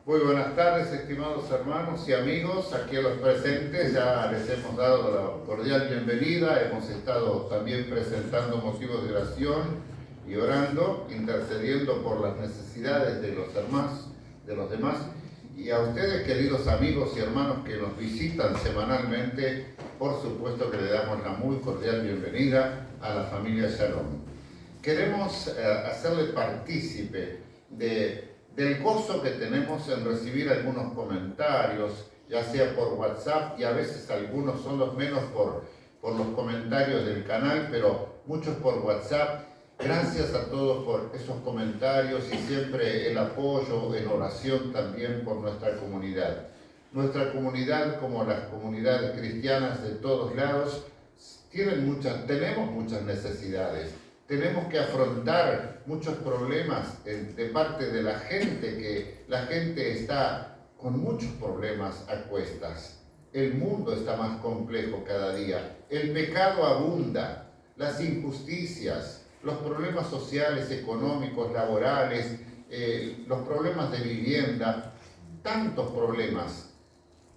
Muy buenas tardes, estimados hermanos y amigos. Aquí a los presentes ya les hemos dado la cordial bienvenida. Hemos estado también presentando motivos de oración y orando, intercediendo por las necesidades de los demás. Y a ustedes, queridos amigos y hermanos que nos visitan semanalmente, por supuesto que le damos la muy cordial bienvenida a la familia Shalom. Queremos hacerle partícipe del gozo que tenemos en recibir algunos comentarios, ya sea por WhatsApp, y a veces algunos son los menos por los comentarios del canal, pero muchos por WhatsApp. Gracias a todos por esos comentarios y siempre el apoyo en oración también por nuestra comunidad. Nuestra comunidad, como las comunidades cristianas de todos lados, tenemos muchas necesidades. Tenemos que afrontar muchos problemas de parte de la gente, que la gente está con muchos problemas a cuestas. El mundo está más complejo cada día. El pecado abunda, las injusticias, los problemas sociales, económicos, laborales, los problemas de vivienda, tantos problemas.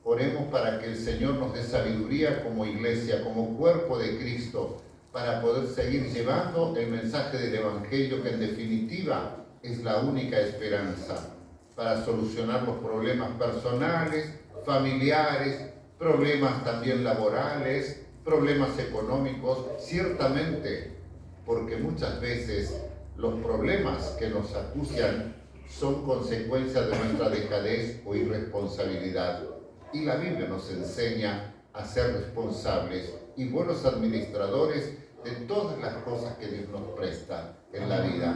Oremos para que el Señor nos dé sabiduría como iglesia, como cuerpo de Cristo, para poder seguir llevando el mensaje del Evangelio, que en definitiva es la única esperanza para solucionar los problemas personales, familiares, problemas también laborales, problemas económicos, ciertamente, porque muchas veces los problemas que nos acucian son consecuencia de nuestra dejadez o irresponsabilidad. Y la Biblia nos enseña a ser responsables y buenos administradores de todas las cosas que Dios nos presta en la vida.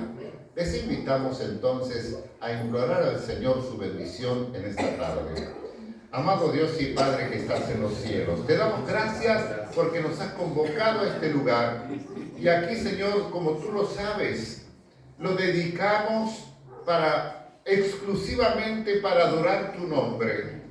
Les invitamos entonces a implorar al Señor su bendición en esta tarde. Amado Dios y Padre que estás en los cielos, te damos gracias porque nos has convocado a este lugar. Y aquí, Señor, como tú lo sabes, lo dedicamos exclusivamente para adorar tu nombre,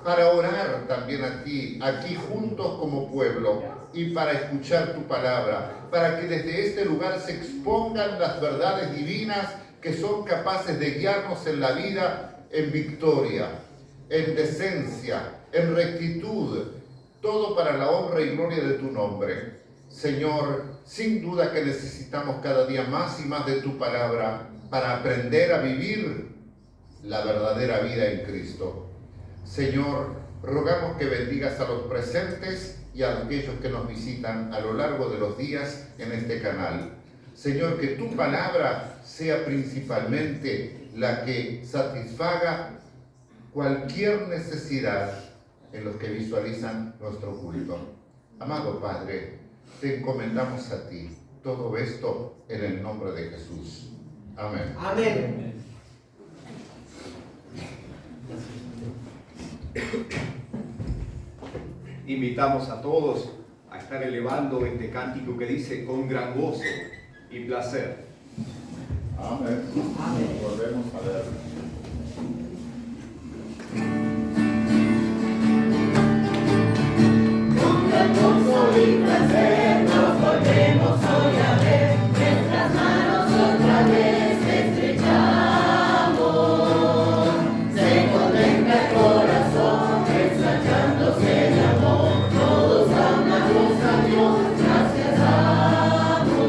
para orar también a ti, aquí juntos como pueblo, y para escuchar tu palabra, para que desde este lugar se expongan las verdades divinas que son capaces de guiarnos en la vida en victoria, en decencia, en rectitud, todo para la honra y gloria de tu nombre. Señor, sin duda que necesitamos cada día más y más de tu palabra para aprender a vivir la verdadera vida en Cristo. Señor, rogamos que bendigas a los presentes y a aquellos que nos visitan a lo largo de los días en este canal. Señor, que tu palabra sea principalmente la que satisfaga cualquier necesidad en los que visualizan nuestro culto. Amado Padre, te encomendamos a ti todo esto en el nombre de Jesús. Amén. Amén. Invitamos a todos a estar elevando este cántico que dice con gran gozo y placer. Amén. Amén. Volvemos a ver. Con gran gozo y placer nos volvemos hoy a ver, nuestras manos otra vez estrechamos, se contempla el corazón, ensayándose de amor, todos a una cosa Dios, gracias damos.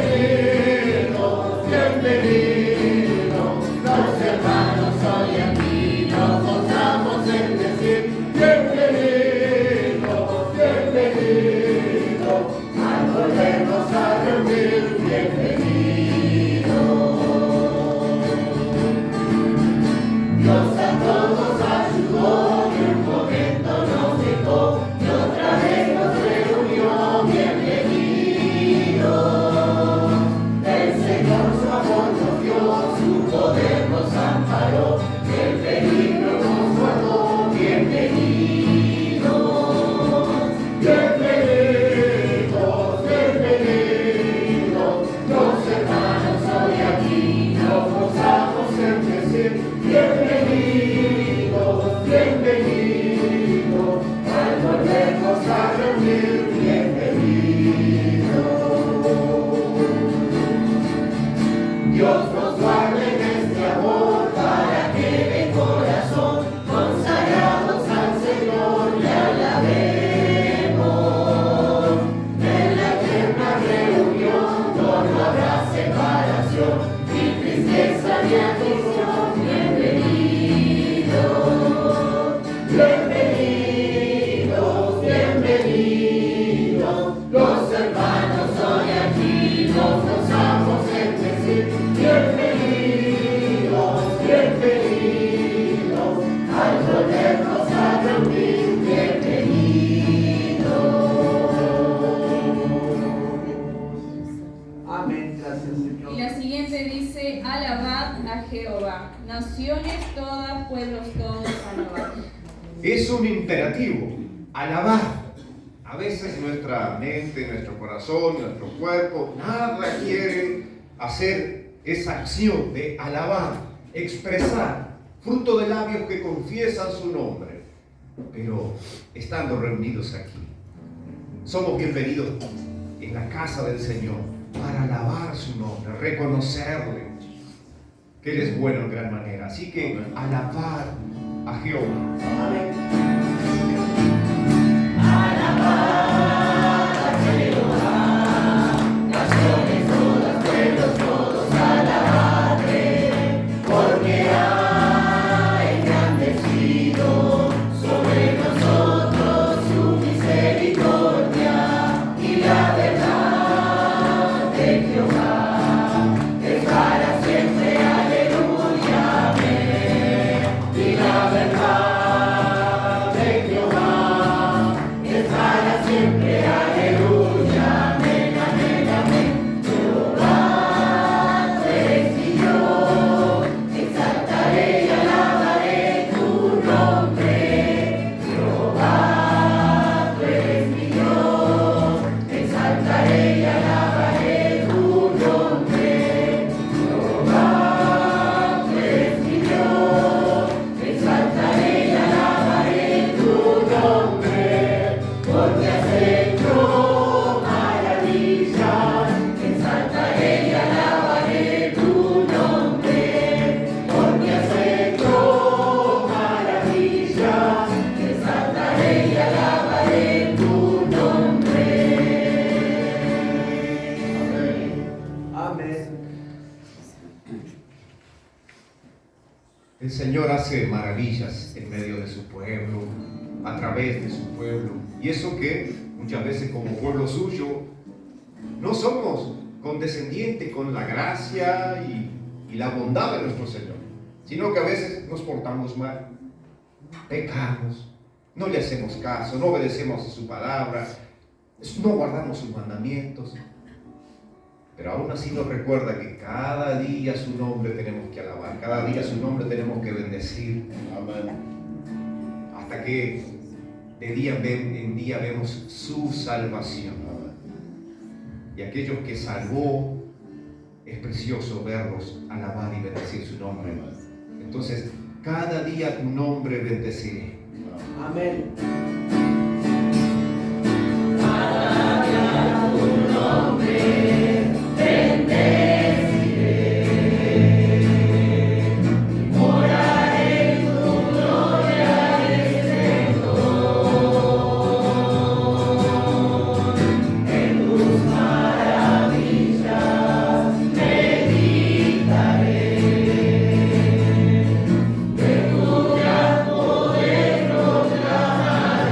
Bienvenidos, bienvenidos, los hermanos hoy aquí nos gozamos en decir bienvenidos, bienvenidos, al volvernos a reunir, bienvenidos. Dios a todos ayudó y un momento nos dejó y otra vez nos reunió, bienvenidos. El Señor su amor nos dio, su poder nos amparó, del peligro nos guardó, bienvenidos. Bienvenidos, bienvenidos, los hermanos hoy aquí nos gozamos en decir bienvenidos, bienvenidos, al volvernos a reunir, bienvenidos. Dios nos guarde en este amor para bienvenidos, bienvenidos, al volvernos a reunir, bienvenidos. Amén, gracias Señor. Y la siguiente dice, alabad a Jehová, naciones todas, pueblos todos, alabad. Es un imperativo, alabar. A veces nuestra mente, nuestro corazón, nuestro cuerpo, nada quiere hacer esa acción de alabar, expresar, fruto de labios que confiesan su nombre. Pero estando reunidos aquí, somos bienvenidos en la casa del Señor para alabar su nombre, reconocerle que Él es bueno en gran manera. Así que alabar a Jehová. Amén. El Señor hace maravillas en medio de su pueblo, a través de su pueblo. Y eso que muchas veces como pueblo suyo no somos condescendientes con la gracia y la bondad de nuestro Señor, sino que a veces nos portamos mal, pecamos, no le hacemos caso, no obedecemos a su palabra, no guardamos sus mandamientos. Pero aún así nos recuerda que cada día su nombre tenemos que alabar, cada día su nombre tenemos que bendecir. Amén. Hasta que de día en día vemos su salvación. Y aquellos que salvó, es precioso verlos alabar y bendecir su nombre. Entonces, cada día tu nombre bendeciré. Amén. Cada día tu nombre bendeciré. Moraré en tu gloria y esplendor. En tus maravillas meditaré. De tu gran poder proclamaré.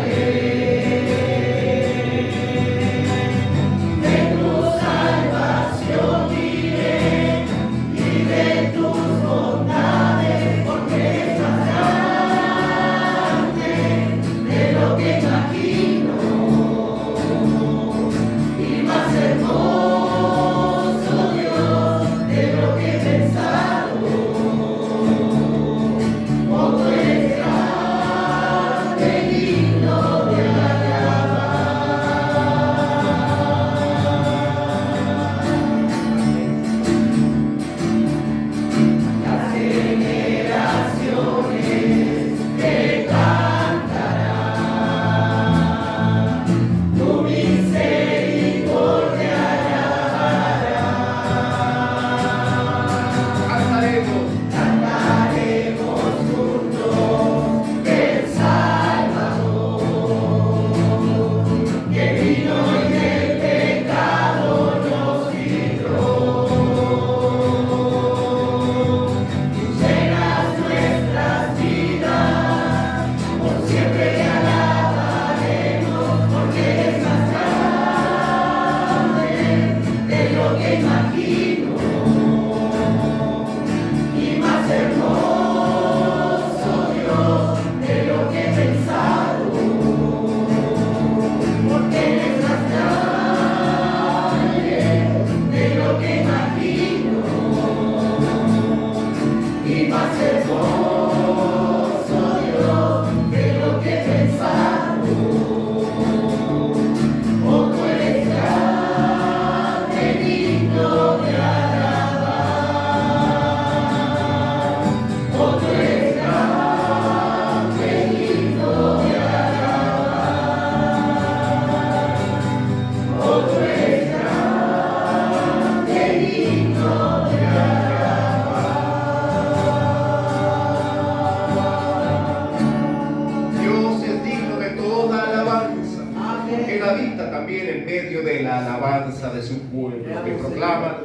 esperanza de su pueblo, que proclama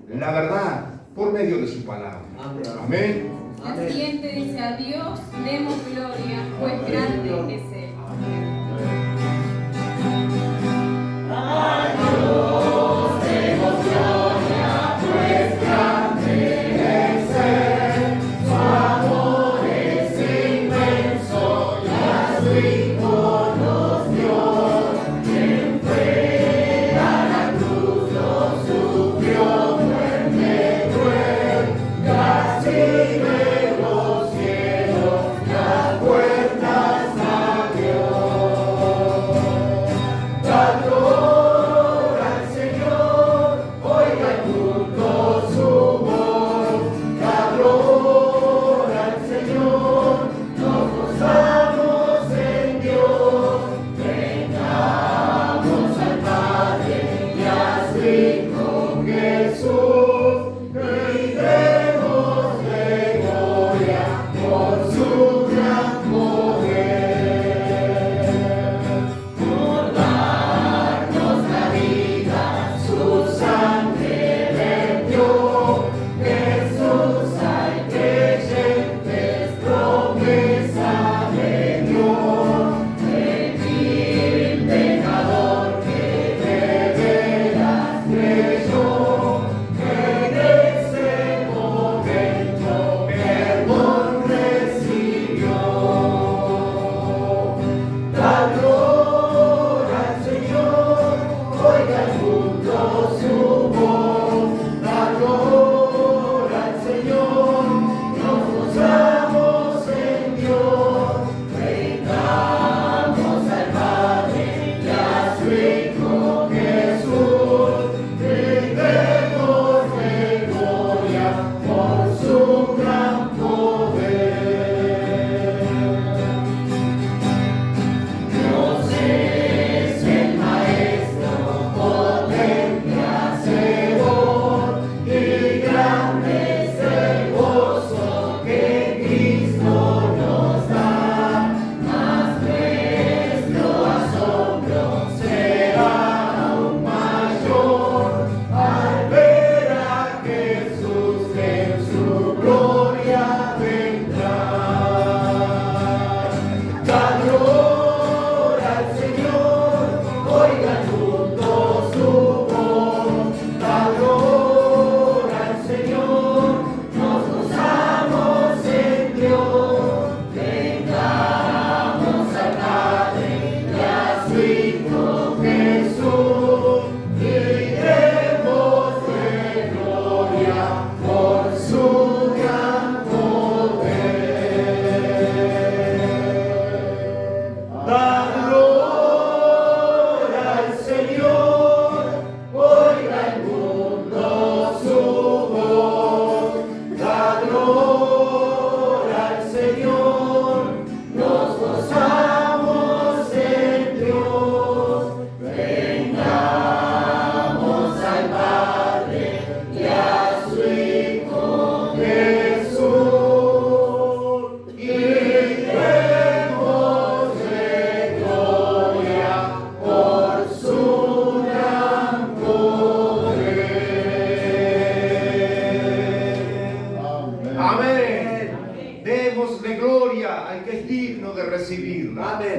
la verdad por medio de su palabra. Amén. La siguiente dice: a Dios demos gloria, pues grande es Él.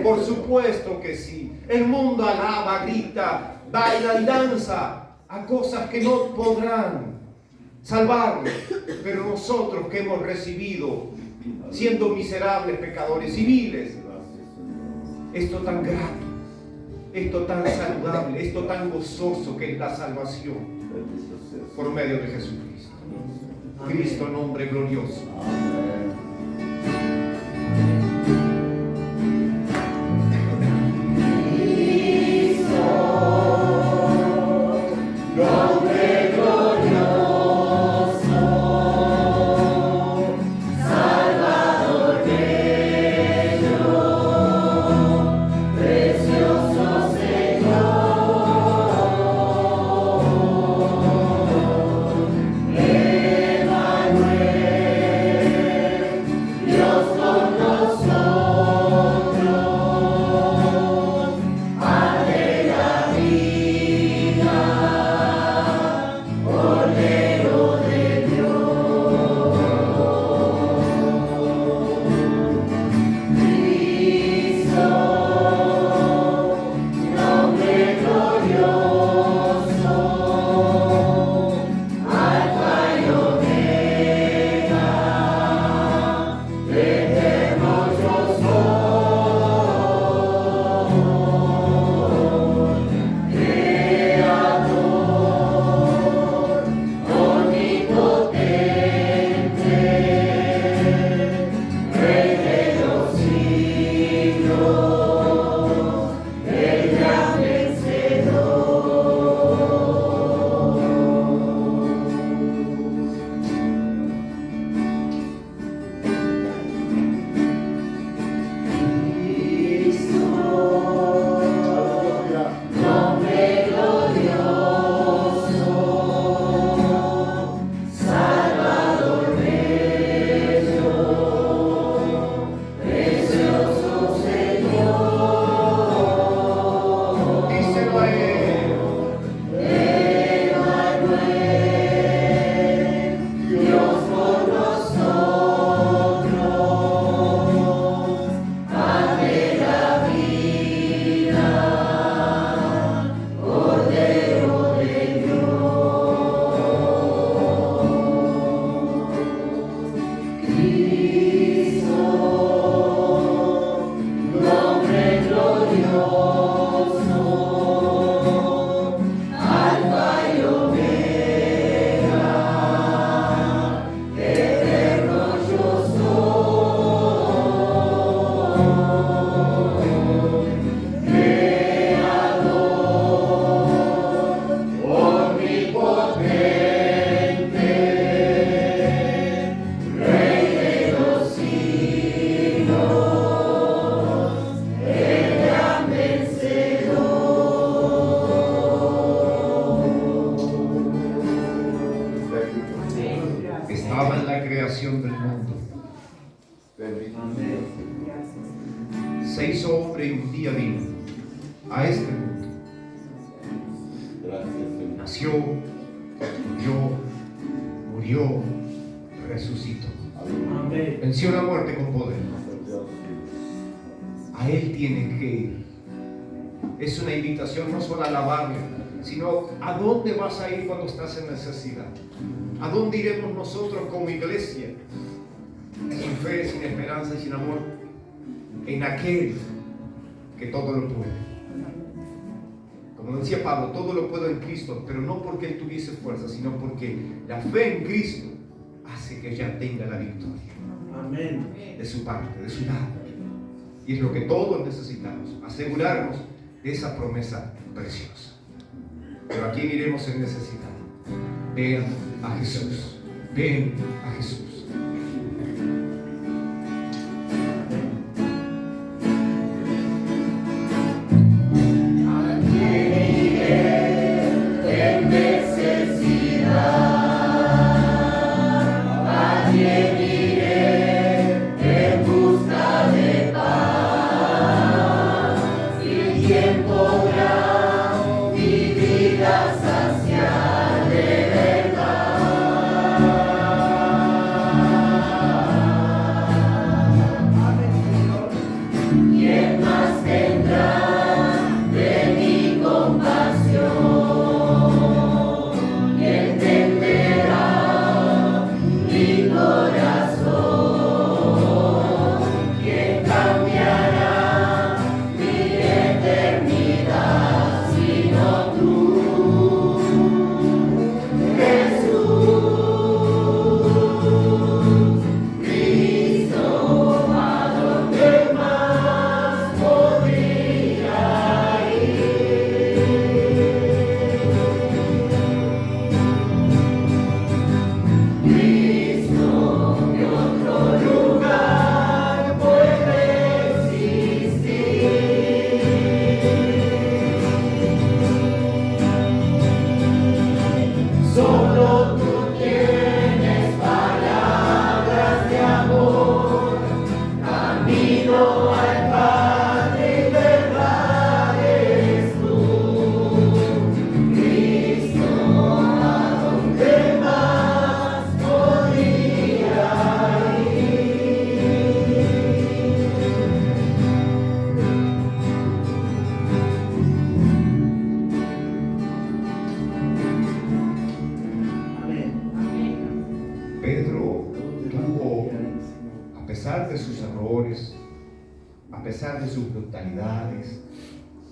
Por supuesto que sí. El mundo alaba, grita, baila y danza a cosas que no podrán salvarnos. Pero nosotros que hemos recibido, siendo miserables pecadores civiles, esto tan grato, esto tan saludable, esto tan gozoso que es la salvación por medio de Jesucristo. Cristo, nombre glorioso. Emanuel. la creación del mundo. Se hizo hombre y un día vino a este mundo. Nació, murió, resucitó. Venció la muerte con poder. A Él tienes que ir. Es una invitación no solo a alabarle, sino a dónde vas a ir cuando estás en necesidad. ¿A dónde iremos nosotros como iglesia? Sin fe, sin esperanza y sin amor. En aquel que todo lo puede. Como decía Pablo, todo lo puedo en Cristo, pero no porque Él tuviese fuerza, sino porque la fe en Cristo hace que ella tenga la victoria. Amén. De su parte, de su lado. Y es lo que todos necesitamos, asegurarnos de esa promesa preciosa. Pero ¿a quién iremos en necesidad? Ven a Jesús. Ven a Jesús.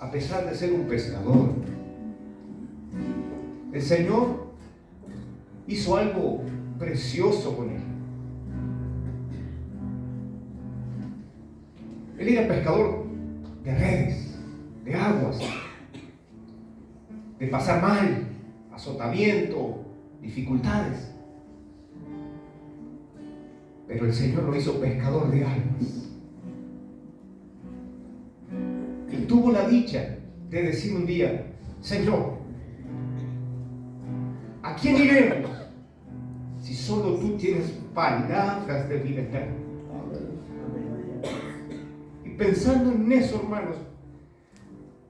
A pesar de ser un pescador, el Señor hizo algo precioso con él. Él era pescador de redes, de aguas, de pasar mal, azotamiento, dificultades. Pero el Señor lo hizo pescador de almas. Y tuvo la dicha de decir un día: Señor, ¿a quién iremos si solo tú tienes palabras de vida eterna? Y pensando en eso, hermanos,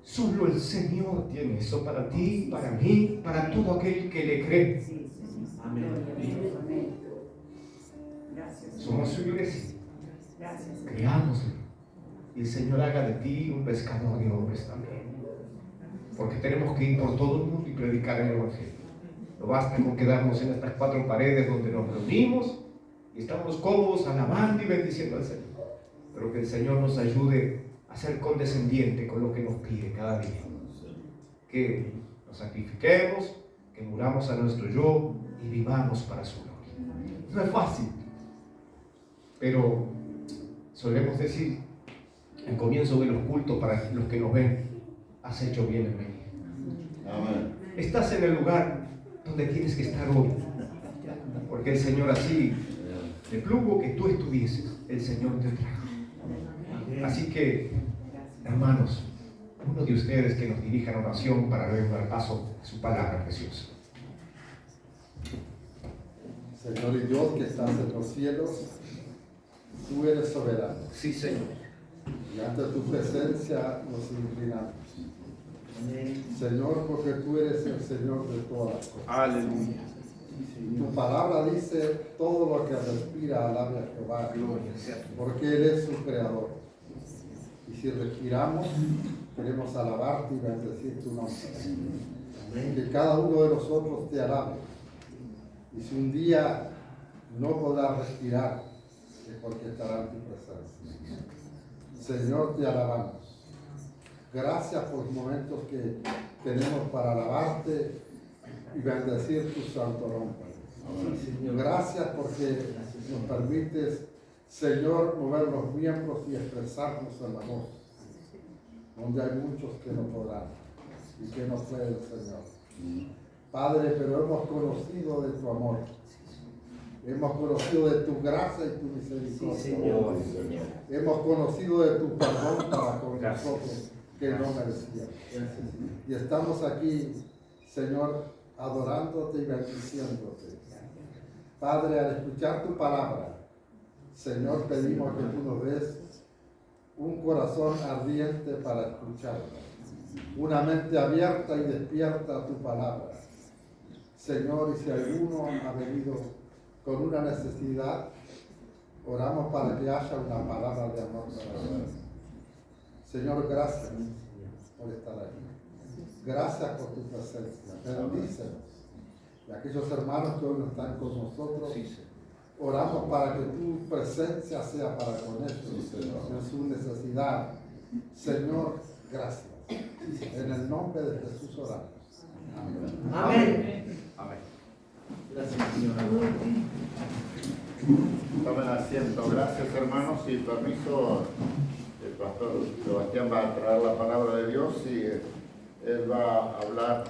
solo el Señor tiene eso para ti, para mí, para todo aquel que le cree. Somos su iglesia. Creámoslo. Y el Señor haga de ti un pescador de hombres también. Porque tenemos que ir por todo el mundo y predicar el Evangelio. No basta con quedarnos en estas 4 paredes donde nos reunimos y estamos cómodos alabando y bendiciendo al Señor. Pero que el Señor nos ayude a ser condescendiente con lo que nos pide cada día. Que nos sacrifiquemos, que muramos a nuestro yo y vivamos para su gloria. No es fácil, pero solemos decir al comienzo de los cultos para los que nos ven: has hecho bien en venir. Amén. Estás en el lugar donde tienes que estar hoy, porque el Señor así de plugo que tú estuvieses, el Señor te trajo. Así que, hermanos, uno de ustedes que nos dirija en oración para luego dar paso a su palabra preciosa. Señor y Dios que estás en los cielos, tú eres soberano. Sí, Señor. Y ante tu presencia nos inclinamos. Señor, porque tú eres el Señor de todas las cosas. Aleluya. Tu palabra dice, todo lo que respira alabe a Jehová, Gloria sea tu nombre. porque Él es su creador. Y si respiramos, queremos alabarte y bendecir tu nombre. Que cada uno de nosotros te alabe. Y si un día no podrás respirar, es porque estará en tu presencia. Señor, te alabamos. Gracias por los momentos que tenemos para alabarte y bendecir tu santo nombre. Gracias porque nos permites, Señor, mover los miembros y expresarnos en la voz, donde hay muchos que no podrán y que no pueden, Señor. Padre, pero hemos conocido de tu amor, hemos conocido de tu gracia y tu misericordia. Hemos conocido de tu perdón para con nosotros que no merecíamos. Y estamos aquí, Señor, adorándote y bendiciéndote. Padre, al escuchar tu palabra, Señor, pedimos que tú nos des un corazón ardiente para escucharla, una mente abierta y despierta a tu palabra. Señor, y si alguno ha venido con una necesidad, oramos para que haya una palabra de amor para él. Señor, gracias por estar aquí. Gracias por tu presencia. Bendícenos. Y aquellos hermanos que hoy no están con nosotros, oramos para que tu presencia sea para con ellos en su necesidad. Señor, gracias. En el nombre de Jesús oramos. Amén. Amén. Gracias, Señor. Tomen asiento. Gracias, hermanos. Y permiso, el pastor Sebastián va a traer la palabra de Dios y él va a hablar,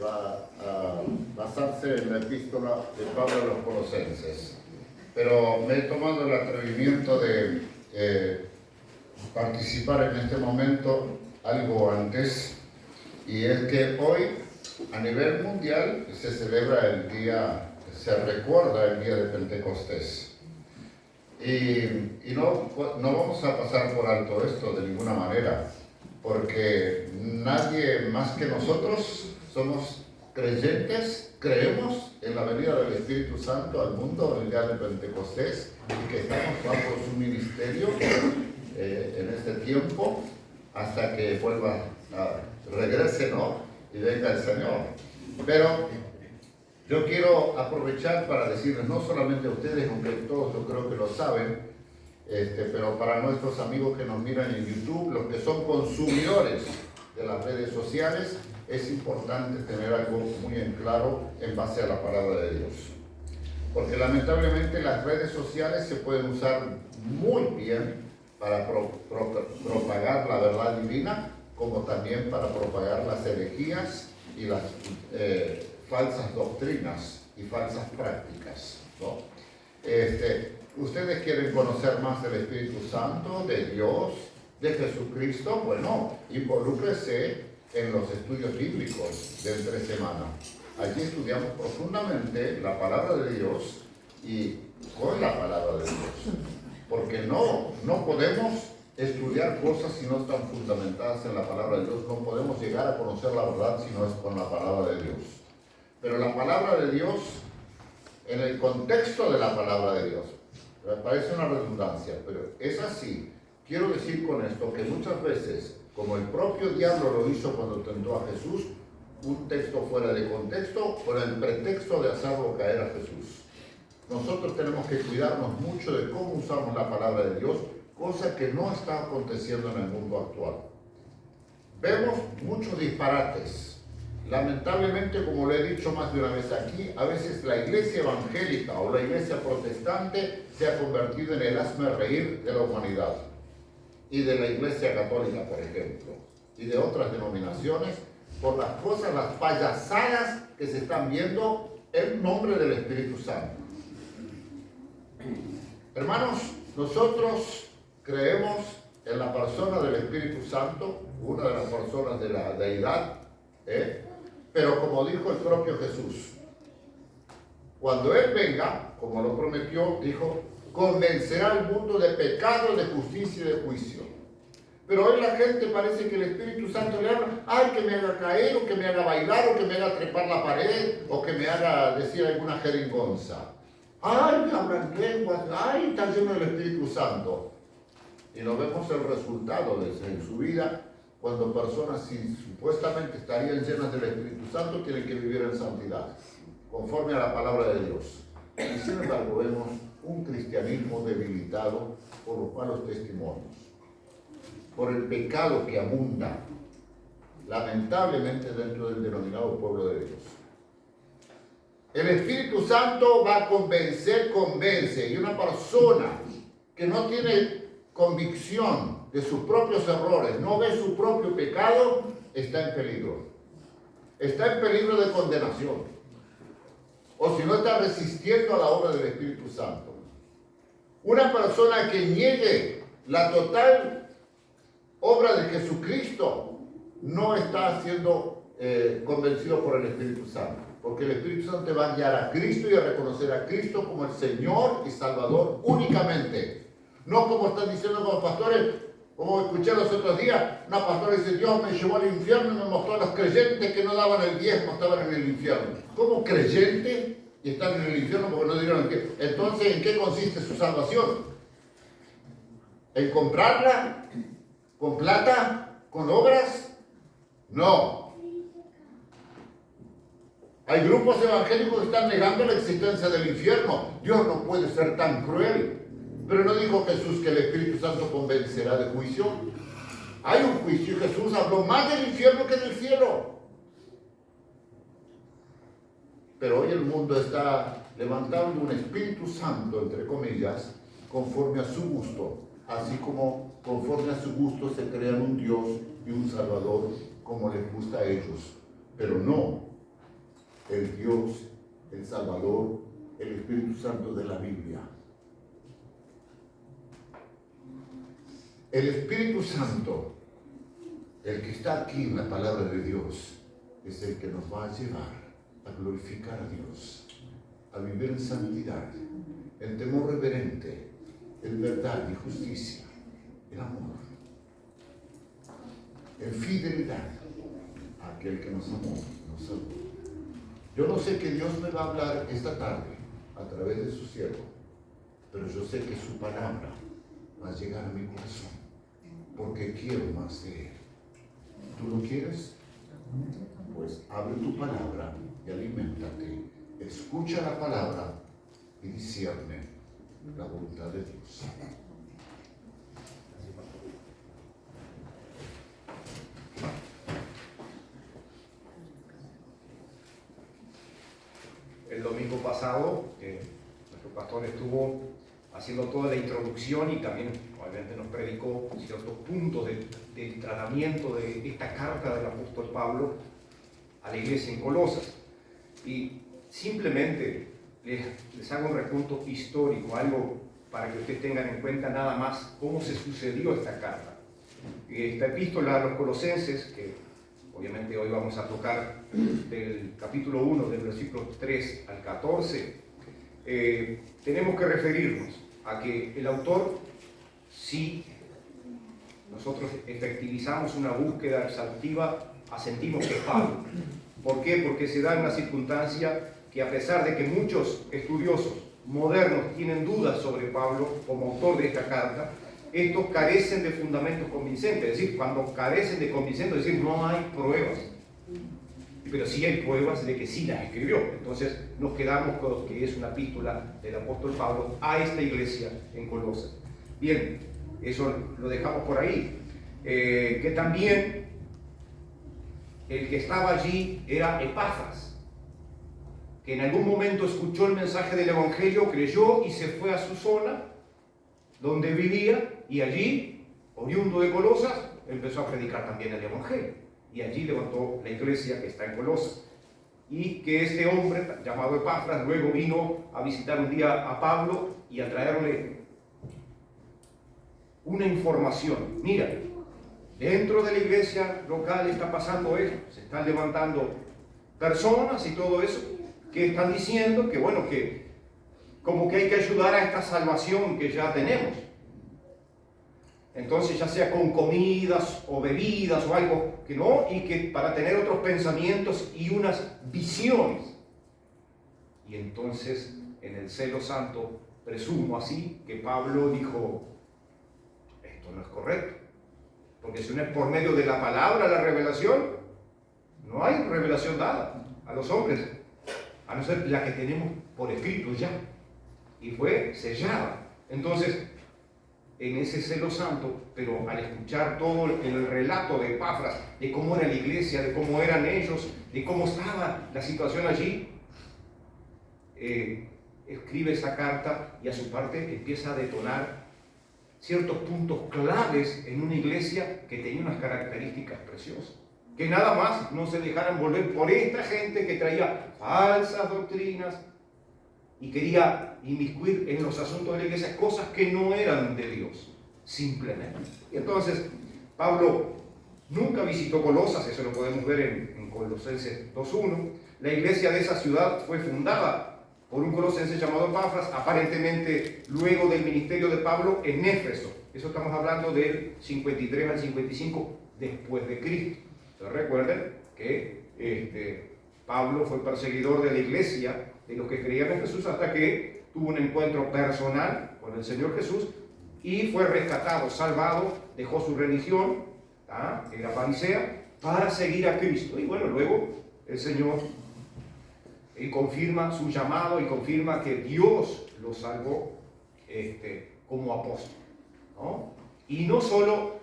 va a basarse en la epístola de Pablo a los Colosenses. Pero me he tomado el atrevimiento de participar en este momento algo antes, y es que hoy a nivel mundial se celebra el día, se recuerda el día de Pentecostés. Y no vamos a pasar por alto esto de ninguna manera, porque nadie más que nosotros somos creyentes, creemos en la venida del Espíritu Santo al mundo el día de Pentecostés y que estamos bajo su ministerio en este tiempo hasta que vuelva, regrese, ¿no? Y venga el Señor. Pero yo quiero aprovechar para decirles, no solamente a ustedes, aunque todos yo creo que lo saben, pero para nuestros amigos que nos miran en YouTube, los que son consumidores de las redes sociales, es importante tener algo muy en claro en base a la palabra de Dios. Porque lamentablemente las redes sociales se pueden usar muy bien para propagar la verdad divina, como también para propagar las herejías y las falsas doctrinas y falsas prácticas, ¿no? ¿Ustedes quieren conocer más del Espíritu Santo, de Dios, de Jesucristo? Bueno, involúcrese en los estudios bíblicos de entre semana. Allí estudiamos profundamente la palabra de Dios y con la palabra de Dios. Porque no podemos estudiar cosas si no están fundamentadas en la palabra de Dios. No podemos llegar a conocer la verdad si no es con la palabra de Dios. Pero la palabra de Dios, en el contexto de la palabra de Dios, me parece una redundancia, pero es así. Quiero decir con esto que muchas veces, como el propio diablo lo hizo cuando tentó a Jesús, un texto fuera de contexto, con el pretexto de hacerlo caer a Jesús. Nosotros tenemos que cuidarnos mucho de cómo usamos la palabra de Dios, cosa que no está aconteciendo en el mundo actual. Vemos muchos disparates. Lamentablemente, como lo he dicho más de una vez aquí, a veces la iglesia evangélica o la iglesia protestante se ha convertido en el hazmerreír de la humanidad. Y de la iglesia católica, por ejemplo, y de otras denominaciones, por las cosas, las payasadas que se están viendo en nombre del Espíritu Santo. Hermanos, nosotros creemos en la persona del Espíritu Santo, una de las personas de la deidad, pero como dijo el propio Jesús, Cuando Él venga, como lo prometió, dijo, convencerá al mundo de pecado, de justicia y de juicio. Pero hoy la gente parece que el Espíritu Santo le habla, ay, que me haga caer, o que me haga bailar, o que me haga trepar la pared, o que me haga decir alguna jeringonza. Ay, me hablan lenguas, ay, está lleno del Espíritu Santo. Y no vemos el resultado de eso en su vida, cuando personas si supuestamente estarían llenas del Espíritu Santo tienen que vivir en santidad, conforme a la palabra de Dios. Y sin embargo vemos un cristianismo debilitado por los malos testimonios, por el pecado que abunda lamentablemente dentro del denominado pueblo de Dios. El Espíritu Santo va a convencer, convence, y una persona que no tiene convicción de sus propios errores, no ve su propio pecado, está en peligro. Está en peligro de condenación. O si no, está resistiendo a la obra del Espíritu Santo. Una persona que niegue la total obra de Jesucristo no está siendo convencido por el Espíritu Santo. Porque el Espíritu Santo te va a guiar a Cristo y a reconocer a Cristo como el Señor y Salvador únicamente. No como están diciendo los pastores, como escuché los otros días, una pastora dice, Dios me llevó al infierno y me mostró a los creyentes que no daban el diezmo, estaban en el infierno. ¿Cómo creyentes y están en el infierno porque no dieron el diezmo? Entonces, ¿en qué consiste su salvación? ¿En comprarla? ¿Con plata? ¿Con obras? No. Hay grupos evangélicos que están negando la existencia del infierno. Dios no puede ser tan cruel. Pero no dijo Jesús que el Espíritu Santo convencerá de juicio. Hay un juicio y Jesús habló más del infierno que del cielo. Pero hoy el mundo está levantando un Espíritu Santo, entre comillas, conforme a su gusto. Así como conforme a su gusto se crean un Dios y un Salvador como les gusta a ellos. Pero no el Dios, el Salvador, el Espíritu Santo de la Biblia. El Espíritu Santo, el que está aquí en la palabra de Dios, es el que nos va a llevar a glorificar a Dios, a vivir en santidad, en temor reverente, en verdad y justicia, en amor, en fidelidad a aquel que nos amó, nos salvó. Yo no sé qué Dios me va a hablar esta tarde a través de su siervo, pero yo sé que su palabra va a llegar a mi corazón, porque quiero más de Él. ¿Tú lo quieres? Pues abre tu palabra y aliméntate. Escucha la palabra y discierne la voluntad de Dios. El domingo pasado, nuestro pastor estuvo haciendo toda la introducción y también obviamente nos predicó ciertos puntos del tratamiento de esta carta del apóstol Pablo a la iglesia en Colosas. Y simplemente les hago un repunto histórico, algo para que ustedes tengan en cuenta nada más cómo se sucedió esta carta. Esta epístola a los colosenses, que obviamente hoy vamos a tocar del capítulo 1, del versículo 3 al 14, tenemos que referirnos a que el autor, sí, nosotros efectivizamos una búsqueda exhaustiva, asentimos que es Pablo. ¿Por qué? Porque se da una circunstancia que, a pesar de que muchos estudiosos modernos tienen dudas sobre Pablo como autor de esta carta, estos carecen de fundamentos convincentes. Es decir, cuando carecen de convincentes, es decir, no hay pruebas. Pero sí hay pruebas de que sí las escribió. Entonces nos quedamos con que es una epístola del apóstol Pablo a esta iglesia en Colosas. Bien, eso lo dejamos por ahí. Que también el que estaba allí era Epafras, que en algún momento escuchó el mensaje del Evangelio, creyó y se fue a su zona donde vivía, y allí, oriundo de Colosas, empezó a predicar también el Evangelio. Y allí levantó la iglesia que está en Colosas. Y que este hombre, llamado Epafras, luego vino a visitar un día a Pablo y a traerle una información. Mira, dentro de la iglesia local está pasando esto, se están levantando personas y todo eso que están diciendo que, bueno, que como que hay que ayudar a esta salvación que ya tenemos. Entonces, ya sea con comidas o bebidas o algo que no, y que para tener otros pensamientos y unas visiones. Y entonces, en el celo santo, presumo así, que Pablo dijo, esto no es correcto. Porque si no es por medio de la palabra, la revelación, no hay revelación dada a los hombres, a no ser la que tenemos por escrito ya. Y fue sellada. Entonces, en ese celo santo, pero al escuchar todo el relato de Epafras, de cómo era la iglesia, de cómo eran ellos, de cómo estaba la situación allí, escribe esa carta y a su parte empieza a detonar ciertos puntos claves en una iglesia que tenía unas características preciosas. Que nada más no se dejaran volver por esta gente que traía falsas doctrinas y quería inmiscuir en los asuntos de la iglesia cosas que no eran de Dios, simplemente. Y entonces, Pablo nunca visitó Colosas, eso lo podemos ver en Colosenses 2.1. La iglesia de esa ciudad fue fundada por un colosense llamado Epafras, aparentemente luego del ministerio de Pablo en Éfeso. Eso estamos hablando del 53 al 55 después de Cristo. Entonces, recuerden que Pablo fue perseguidor de la iglesia, de los que creían en Jesús, hasta que tuvo un encuentro personal con el Señor Jesús y fue rescatado, salvado, dejó su religión, que era farisea, para seguir a Cristo. Y bueno, luego el Señor confirma su llamado y confirma que Dios lo salvó como apóstol, ¿no? Y no solo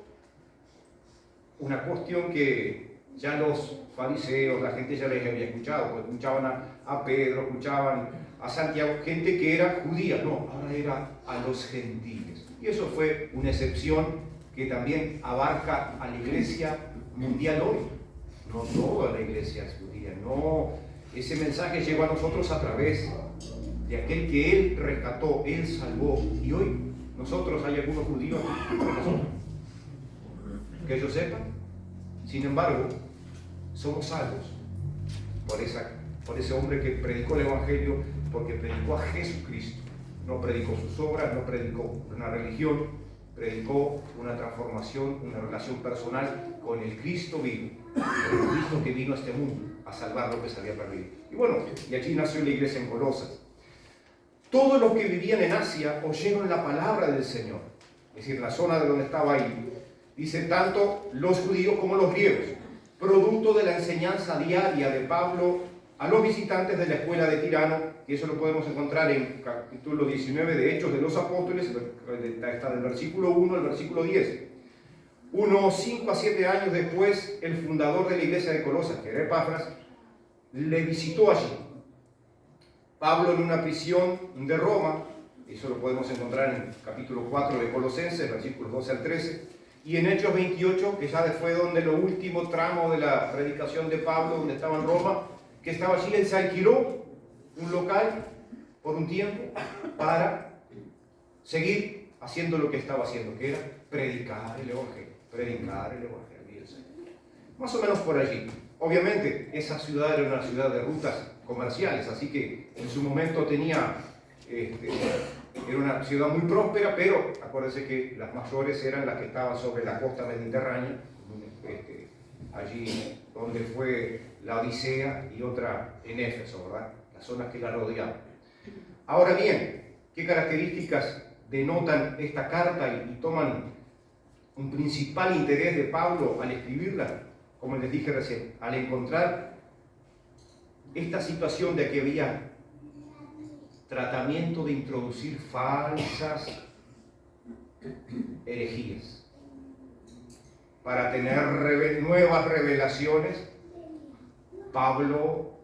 una cuestión que ya los fariseos, la gente ya les había escuchado, pues escuchaban a Pedro, escuchaban a Santiago, gente que era judía, no, ahora era a los gentiles. Y eso fue una excepción que también abarca a la iglesia mundial hoy. No toda la iglesia es judía, no. Ese mensaje llegó a nosotros a través de aquel que Él rescató, Él salvó. Y hoy nosotros, hay algunos judíos que ellos sepan. Sin embargo, somos salvos por ese hombre que predicó el Evangelio, porque predicó a Jesucristo. No predicó sus obras, no predicó una religión, predicó una transformación, una relación personal con el Cristo vivo, con el Cristo que vino a este mundo a salvar lo que se había perdido. Y bueno, y allí nació la iglesia en Colosas. Todos los que vivían en Asia oyeron la palabra del Señor, es decir, la zona de donde estaba ahí. Dice, tanto los judíos como los griegos, producto de la enseñanza diaria de Pablo a los visitantes de la escuela de Tirano, que eso lo podemos encontrar en capítulo 19 de Hechos de los Apóstoles, está del versículo 1 al versículo 10. Unos 5 a 7 años después, el fundador de la iglesia de Colosas, que era Epafras, le visitó allí. Pablo en una prisión de Roma, eso lo podemos encontrar en capítulo 4 de Colosenses, versículos 12 al 13, y en Hechos 28, que ya fue donde lo último tramo de la predicación de Pablo, donde estaba en Roma, que estaba allí, él se alquiló un local por un tiempo para seguir haciendo lo que estaba haciendo, que era predicar el Evangelio del Señor. Más o menos por allí. Obviamente, esa ciudad era una ciudad de rutas comerciales, así que en su momento tenía, era una ciudad muy próspera, pero acuérdense que las mayores eran las que estaban sobre la costa mediterránea, allí donde fue la Odisea y otra en Éfeso, ¿verdad? Las zonas que la rodeaban. Ahora bien, ¿qué características denotan esta carta y toman un principal interés de Pablo al escribirla? Como les dije recién, al encontrar esta situación de que había tratamiento de introducir falsas herejías para tener nuevas revelaciones, Pablo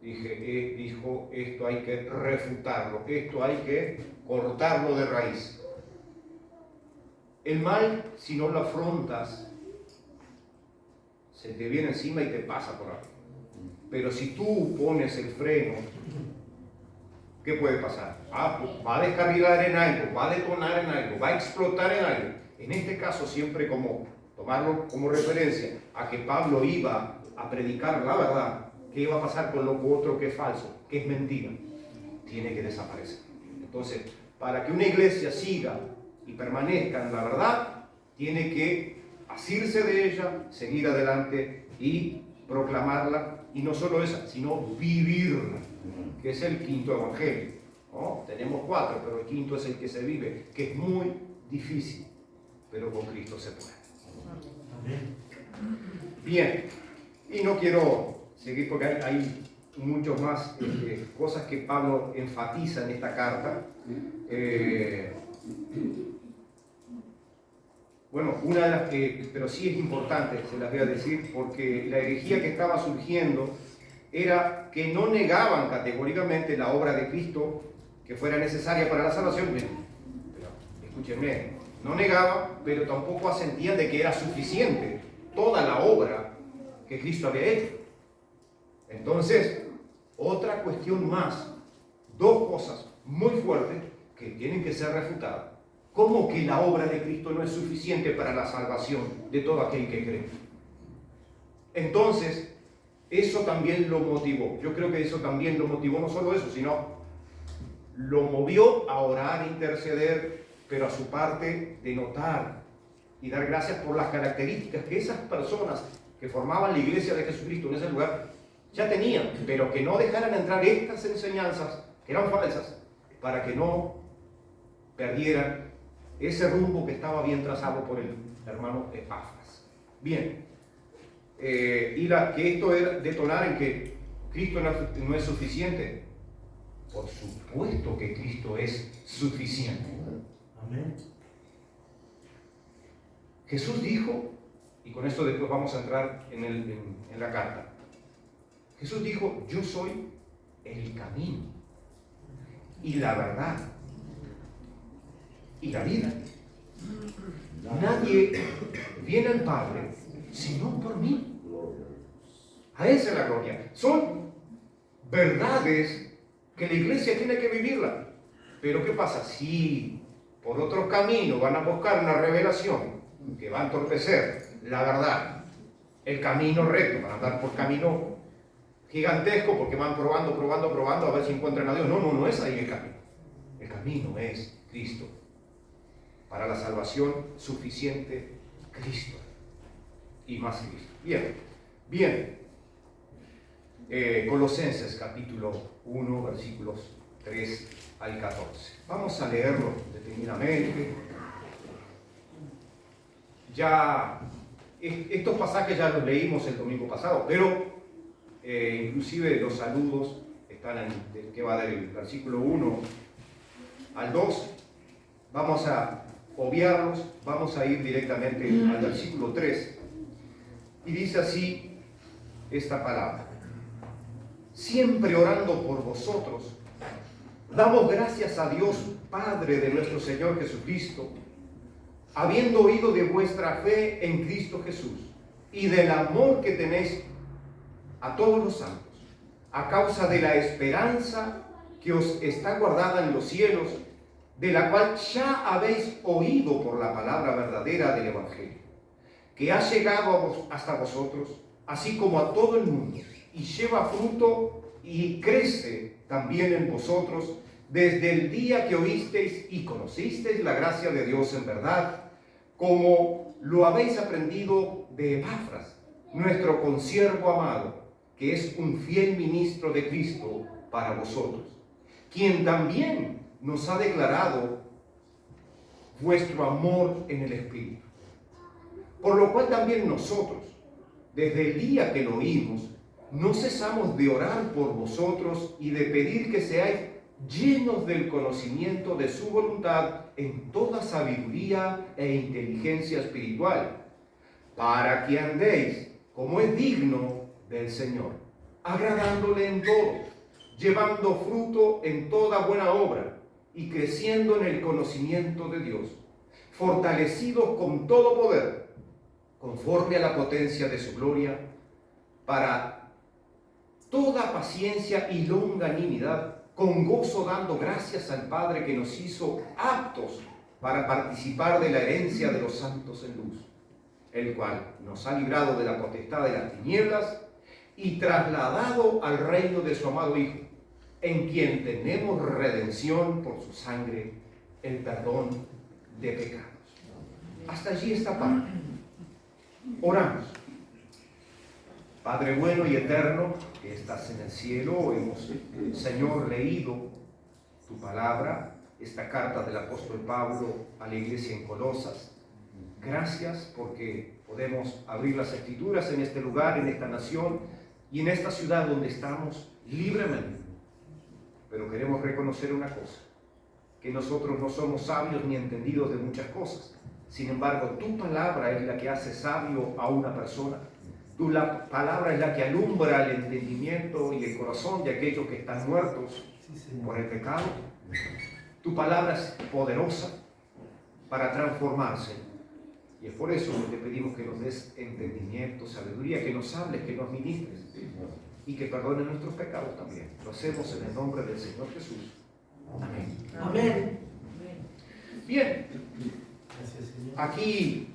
dijo, esto hay que refutarlo, esto hay que cortarlo de raíz. El mal, si no lo afrontas, se te viene encima y te pasa por ahí. Pero si tú pones el freno, ¿qué puede pasar? Pues va a descarrilar en algo, va a detonar en algo, va a explotar en algo. En este caso, siempre como tomarlo como referencia a que Pablo iba a predicar la verdad, ¿Qué va a pasar con lo otro que es falso, que es mentira? Tiene que desaparecer. Entonces, para que una iglesia siga y permanezca en la verdad, tiene que asirse de ella, seguir adelante y proclamarla, y no solo esa, sino vivirla, que es el quinto evangelio, ¿no? Tenemos 4, pero el quinto es el que se vive, que es muy difícil, pero con Cristo se puede. Bien, y no quiero seguir porque hay muchas más cosas que Pablo enfatiza en esta carta. Bueno, una de las que, pero sí es importante, se las voy a decir, porque la herejía que estaba surgiendo era que no negaban categóricamente la obra de Cristo que fuera necesaria para la salvación. Pero, escúchenme, no negaban, pero tampoco asentían de que era suficiente toda la obra que Cristo había hecho. Entonces, otra cuestión más, 2 cosas muy fuertes que tienen que ser refutadas. ¿Cómo que la obra de Cristo no es suficiente para la salvación de todo aquel que cree? Entonces, eso también lo motivó. Yo creo que eso también lo motivó, no solo eso, sino lo movió a orar, a interceder, pero a su parte de notar y dar gracias por las características que esas personas que formaban la iglesia de Jesucristo en ese lugar ya tenían, pero que no dejaran entrar estas enseñanzas que eran falsas, para que no perdieran ese rumbo que estaba bien trazado por el hermano Epafras. Bien, y que esto era detonar en que Cristo no es suficiente. Por supuesto que Cristo es suficiente. Amén. Jesús dijo, y con esto después vamos a entrar en la carta. Jesús dijo: yo soy el camino y la verdad y la vida. Nadie viene al Padre sino por mí. A esa es la gloria. Son verdades que la iglesia tiene que vivirla. Pero ¿qué pasa? Si por otro camino van a buscar una revelación que va a entorpecer la verdad, el camino recto, van a andar por camino gigantesco porque van probando a ver si encuentran a Dios. No es ahí el camino. El camino es Cristo. Para la salvación suficiente Cristo y más Cristo. Bien. Colosenses capítulo 1 versículos 3 al 14. Vamos a leerlo detenidamente. Ya estos pasajes ya los leímos el domingo pasado, pero inclusive los saludos están que va del versículo 1 al 2. Vamos a obviarlos, vamos a ir directamente al versículo 3. Y dice así esta palabra: siempre orando por vosotros, damos gracias a Dios Padre de nuestro Señor Jesucristo, habiendo oído de vuestra fe en Cristo Jesús y del amor que tenéis a todos los santos, a causa de la esperanza que os está guardada en los cielos, de la cual ya habéis oído por la palabra verdadera del Evangelio, que ha llegado hasta vosotros, así como a todo el mundo, y lleva fruto y crece también en vosotros desde el día que oísteis y conocisteis la gracia de Dios en verdad, como lo habéis aprendido de Epafras, nuestro consiervo amado, que es un fiel ministro de Cristo para vosotros, quien también nos ha declarado vuestro amor en el Espíritu. Por lo cual también nosotros, desde el día que lo oímos, no cesamos de orar por vosotros y de pedir que seáis llenos del conocimiento de su voluntad en toda sabiduría e inteligencia espiritual, para que andéis como es digno del Señor, agradándole en todo, llevando fruto en toda buena obra y creciendo en el conocimiento de Dios, fortalecidos con todo poder, conforme a la potencia de su gloria, para toda paciencia y longanimidad, con gozo dando gracias al Padre que nos hizo aptos para participar de la herencia de los santos en luz, el cual nos ha librado de la potestad de las tinieblas y trasladado al reino de su amado Hijo, en quien tenemos redención por su sangre, el perdón de pecados. Hasta allí esta parte. Oramos. Padre bueno y eterno, que estás en el cielo, hemos, Señor, leído tu palabra, esta carta del apóstol Pablo a la iglesia en Colosas. Gracias porque podemos abrir las escrituras en este lugar, en esta nación y en esta ciudad donde estamos libremente. Pero queremos reconocer una cosa, que nosotros no somos sabios ni entendidos de muchas cosas. Sin embargo, tu palabra es la que hace sabio a una persona. Tu palabra es la que alumbra el entendimiento y el corazón de aquellos que están muertos por el pecado. Tu palabra es poderosa para transformarse. Y es por eso que te pedimos que nos des entendimiento, sabiduría, que nos hables, que nos ministres y que perdones nuestros pecados también. Lo hacemos en el nombre del Señor Jesús. Amén. Amén. Bien, Gracias, Señor. aquí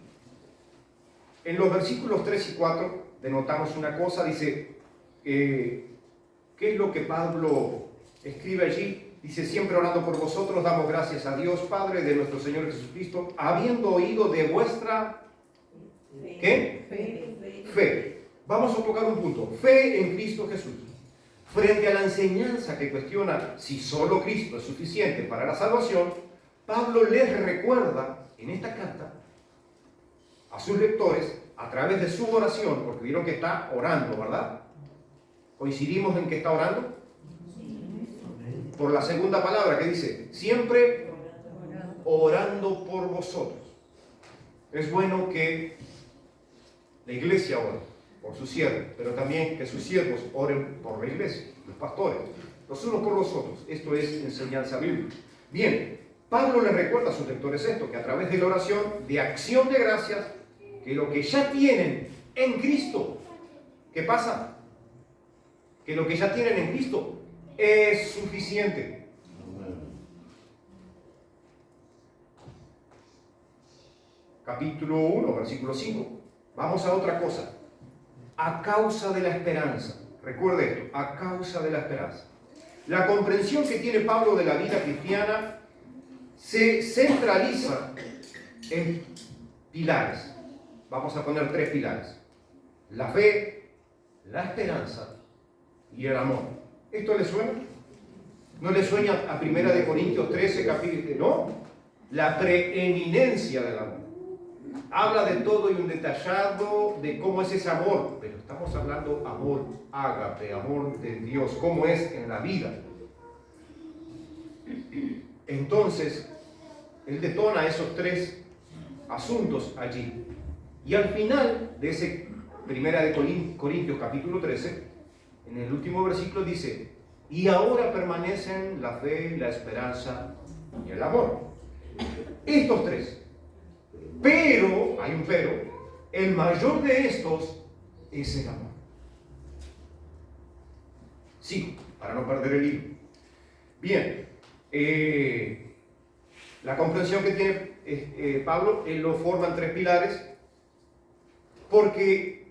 en los versículos 3 y 4 denotamos una cosa, dice, ¿qué es lo que Pablo escribe allí? Dice, siempre orando por vosotros, damos gracias a Dios, Padre de nuestro Señor Jesucristo, habiendo oído de vuestra, ¿qué? Fe. Vamos a tocar un punto, fe en Cristo Jesús. Frente a la enseñanza que cuestiona si solo Cristo es suficiente para la salvación, Pablo les recuerda en esta carta a sus lectores, a través de su oración, porque vieron que está orando, ¿verdad? ¿Coincidimos en que está orando? Por la segunda palabra que dice, siempre orando por vosotros. Es bueno que la iglesia ore por sus siervos, pero también que sus siervos oren por la iglesia, los pastores, los unos por los otros. Esto es enseñanza bíblica. Bien, Pablo les recuerda a sus lectores esto, que a través de la oración de acción de gracias, que lo que ya tienen en Cristo, ¿qué pasa? Que lo que ya tienen en Cristo es suficiente. Capítulo 1, versículo 5. Vamos a otra cosa. A causa de la esperanza. Recuerde esto, a causa de la esperanza. La comprensión que tiene Pablo de la vida cristiana se centraliza en pilares. Vamos a poner 3 pilares. La fe, la esperanza y el amor. ¿Esto le suena? ¿No le suena a 1 Corintios 13, capítulo? No. La preeminencia del amor. Habla de todo y un detallado de cómo es ese amor. Pero estamos hablando amor ágape, amor de Dios. Cómo es en la vida. Entonces, él detona esos 3 asuntos allí. Y al final de ese 1 Corintios capítulo 13, en el último versículo dice, y ahora permanecen la fe, la esperanza y el amor. Estos 3. Pero, hay un pero, el mayor de estos es el amor. Sí, para no perder el hilo. Bien, la comprensión que tiene Pablo, él lo forma en 3 pilares, porque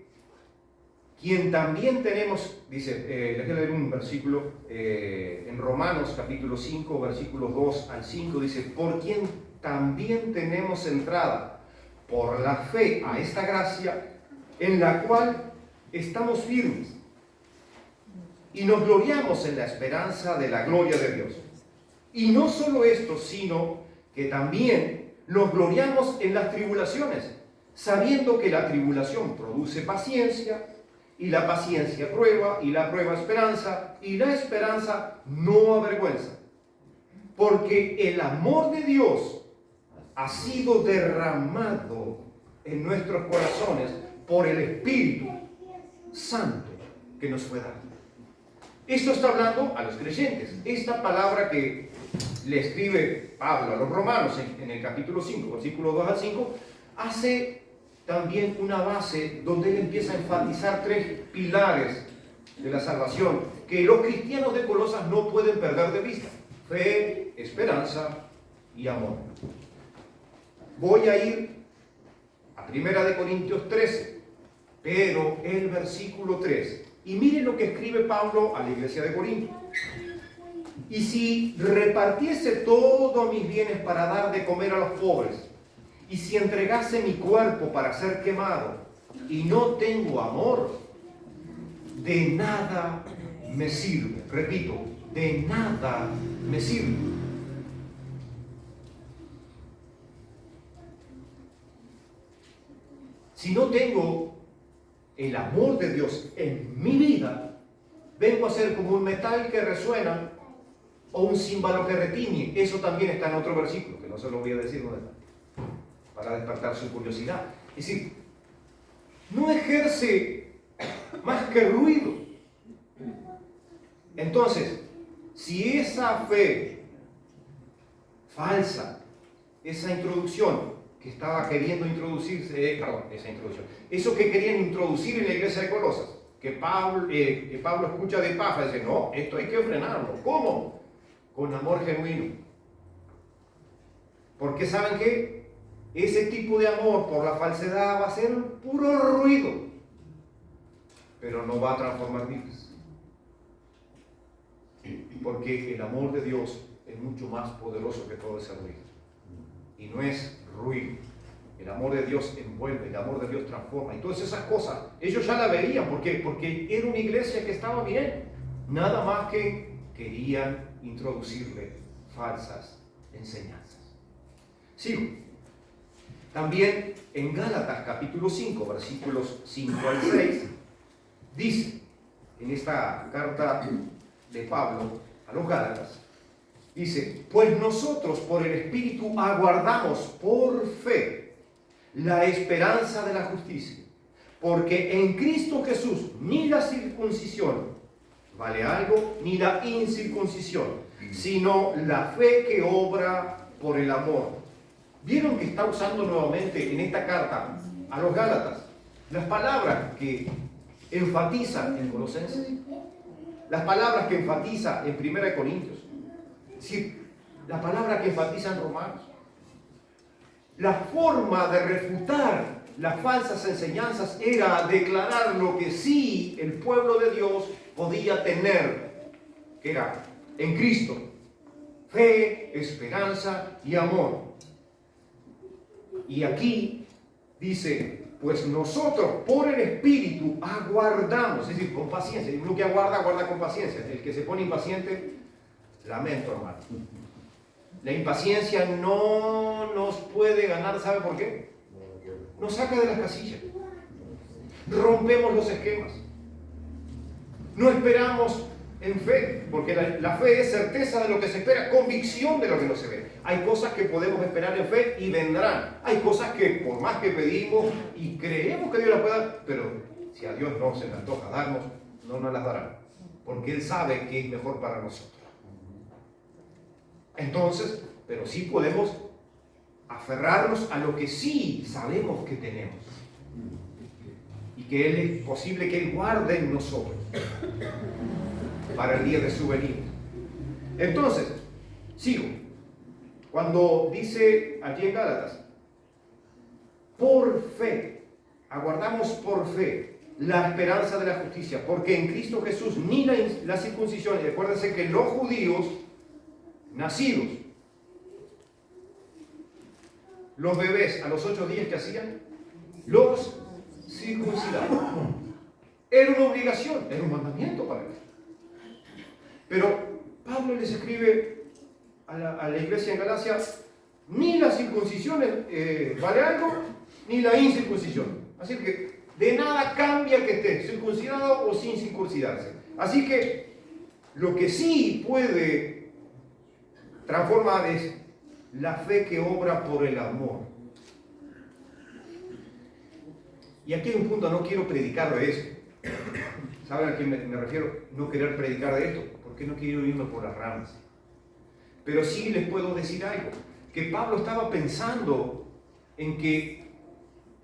quien también tenemos, dice, les voy a leer un versículo en Romanos capítulo 5, versículos 2 al 5, dice, por quien también tenemos entrada por la fe a esta gracia, en la cual estamos firmes y nos gloriamos en la esperanza de la gloria de Dios. Y no solo esto, sino que también nos gloriamos en las tribulaciones, sabiendo que la tribulación produce paciencia, y la paciencia prueba, y la prueba esperanza, y la esperanza no avergüenza. Porque el amor de Dios ha sido derramado en nuestros corazones por el Espíritu Santo que nos fue dado. Esto está hablando a los creyentes. Esta palabra que le escribe Pablo a los romanos en el capítulo 5, versículos 2 al 5, hace también una base donde él empieza a enfatizar 3 pilares de la salvación que los cristianos de Colosas no pueden perder de vista: fe, esperanza y amor. Voy a ir a 1 Corintios 13, pero el versículo 3 Y miren lo que escribe Pablo a la iglesia de Corinto. Y si repartiese todos mis bienes para dar de comer a los pobres, y si entregase mi cuerpo para ser quemado, y no tengo amor, de nada me sirve. Repito, de nada me sirve. Si no tengo el amor de Dios en mi vida, vengo a ser como un metal que resuena o un címbalo que retiñe. Eso también está en otro versículo, que no se lo voy a decir dónde está, para despertar su curiosidad. Es decir, no ejerce más que ruido. Entonces, si esa fe falsa, esa introducción que estaba queriendo introducirse, eso que querían introducir en la iglesia de Colosas, que Pablo escucha de Epafras y dice, no, esto hay que frenarlo. ¿Cómo? Con amor genuino. Porque ¿saben qué? Ese tipo de amor por la falsedad va a ser puro ruido, pero no va a transformar vidas. Porque el amor de Dios es mucho más poderoso que todo ese ruido. Y no es ruido. El amor de Dios envuelve, el amor de Dios transforma. Y todas esas cosas, ellos ya la veían. ¿Por qué? Porque era una iglesia que estaba bien. Nada más que querían introducirle falsas enseñanzas. Sigo. También en Gálatas capítulo 5, versículos 5 al 6, dice, en esta carta de Pablo a los Gálatas, dice, pues nosotros por el Espíritu aguardamos por fe la esperanza de la justicia, porque en Cristo Jesús ni la circuncisión vale algo, ni la incircuncisión, sino la fe que obra por el amor. ¿Vieron que está usando nuevamente en esta carta a los Gálatas las palabras que enfatizan en Colosenses? Las palabras que enfatiza en 1 Corintios. Es decir, la palabra que enfatiza en Romanos. La forma de refutar las falsas enseñanzas era declarar lo que sí el pueblo de Dios podía tener, que era en Cristo: fe, esperanza y amor. Y aquí dice, pues nosotros por el Espíritu aguardamos, es decir, con paciencia. Uno que aguarda, aguarda con paciencia. El que se pone impaciente, lamento, hermano. La impaciencia no nos puede ganar, ¿sabe por qué? Nos saca de las casillas. Rompemos los esquemas. No esperamos en fe, porque la fe es certeza de lo que se espera, convicción de lo que no se ve. Hay cosas que podemos esperar en fe y vendrán. Hay cosas que por más que pedimos y creemos que Dios las pueda dar, pero si a Dios no se le antoja darnos, no nos las dará, porque Él sabe que es mejor para nosotros. Entonces, pero sí podemos aferrarnos a lo que sí sabemos que tenemos y que Él es posible que Él guarde en nosotros para el día de su venida. Entonces, sigo. Cuando dice allí en Gálatas, por fe, aguardamos por fe la esperanza de la justicia, porque en Cristo Jesús ni la circuncisión, y acuérdense que los judíos nacidos, los bebés a los 8 días que hacían, los circuncidaban. Era una obligación, era un mandamiento para ellos. Pero Pablo les escribe a la iglesia en Galacia, ni la circuncisión vale algo, ni la incircuncisión. Así que de nada cambia que esté circuncidado o sin circuncidarse. Así que lo que sí puede transformar es la fe que obra por el amor. Y aquí hay un punto, no quiero predicar de eso. ¿Saben a qué me refiero? No querer predicar de esto, porque no quiero irme por las ramas. Pero sí les puedo decir algo, que Pablo estaba pensando en que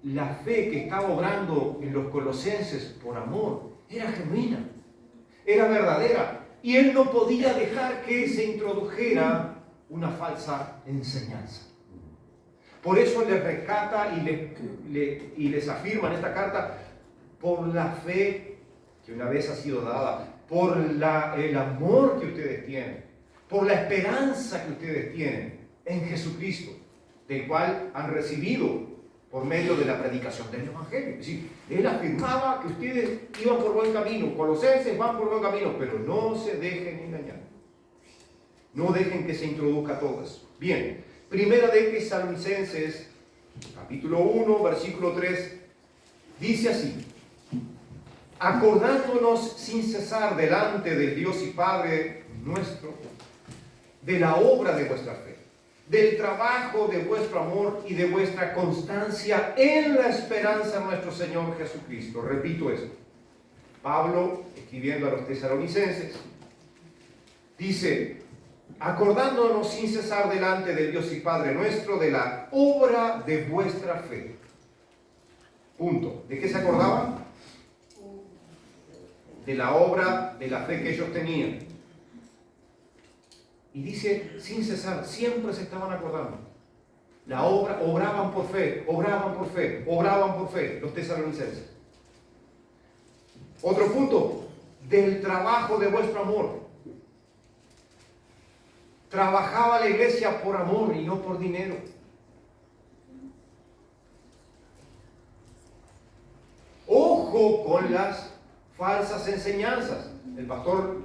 la fe que estaba obrando en los colosenses por amor era genuina, era verdadera, y él no podía dejar que se introdujera una falsa enseñanza. Por eso les rescata y les afirma en esta carta, por la fe que una vez ha sido dada, por el amor que ustedes tienen, por la esperanza que ustedes tienen en Jesucristo, del cual han recibido por medio de la predicación del Evangelio. Es decir, él afirmaba que ustedes iban por buen camino, colosenses van por buen camino, pero no se dejen engañar. No dejen que se introduzca todo eso. Bien, primera de Tesalonicenses, capítulo 1, versículo 3, dice así: acordándonos sin cesar delante del Dios y Padre nuestro, de la obra de vuestra fe, del trabajo de vuestro amor y de vuestra constancia en la esperanza de nuestro Señor Jesucristo. Repito esto. Pablo, escribiendo a los tesalonicenses, dice: acordándonos sin cesar delante del Dios y Padre nuestro de la obra de vuestra fe. Punto. ¿De qué se acordaban? De la obra de la fe que ellos tenían. Y dice, sin cesar, siempre se estaban acordando. La obra, obraban por fe, obraban por fe, obraban por fe, los tesalonicenses. Otro punto, del trabajo de vuestro amor. Trabajaba la iglesia por amor y no por dinero. Ojo con las falsas enseñanzas. El pastor,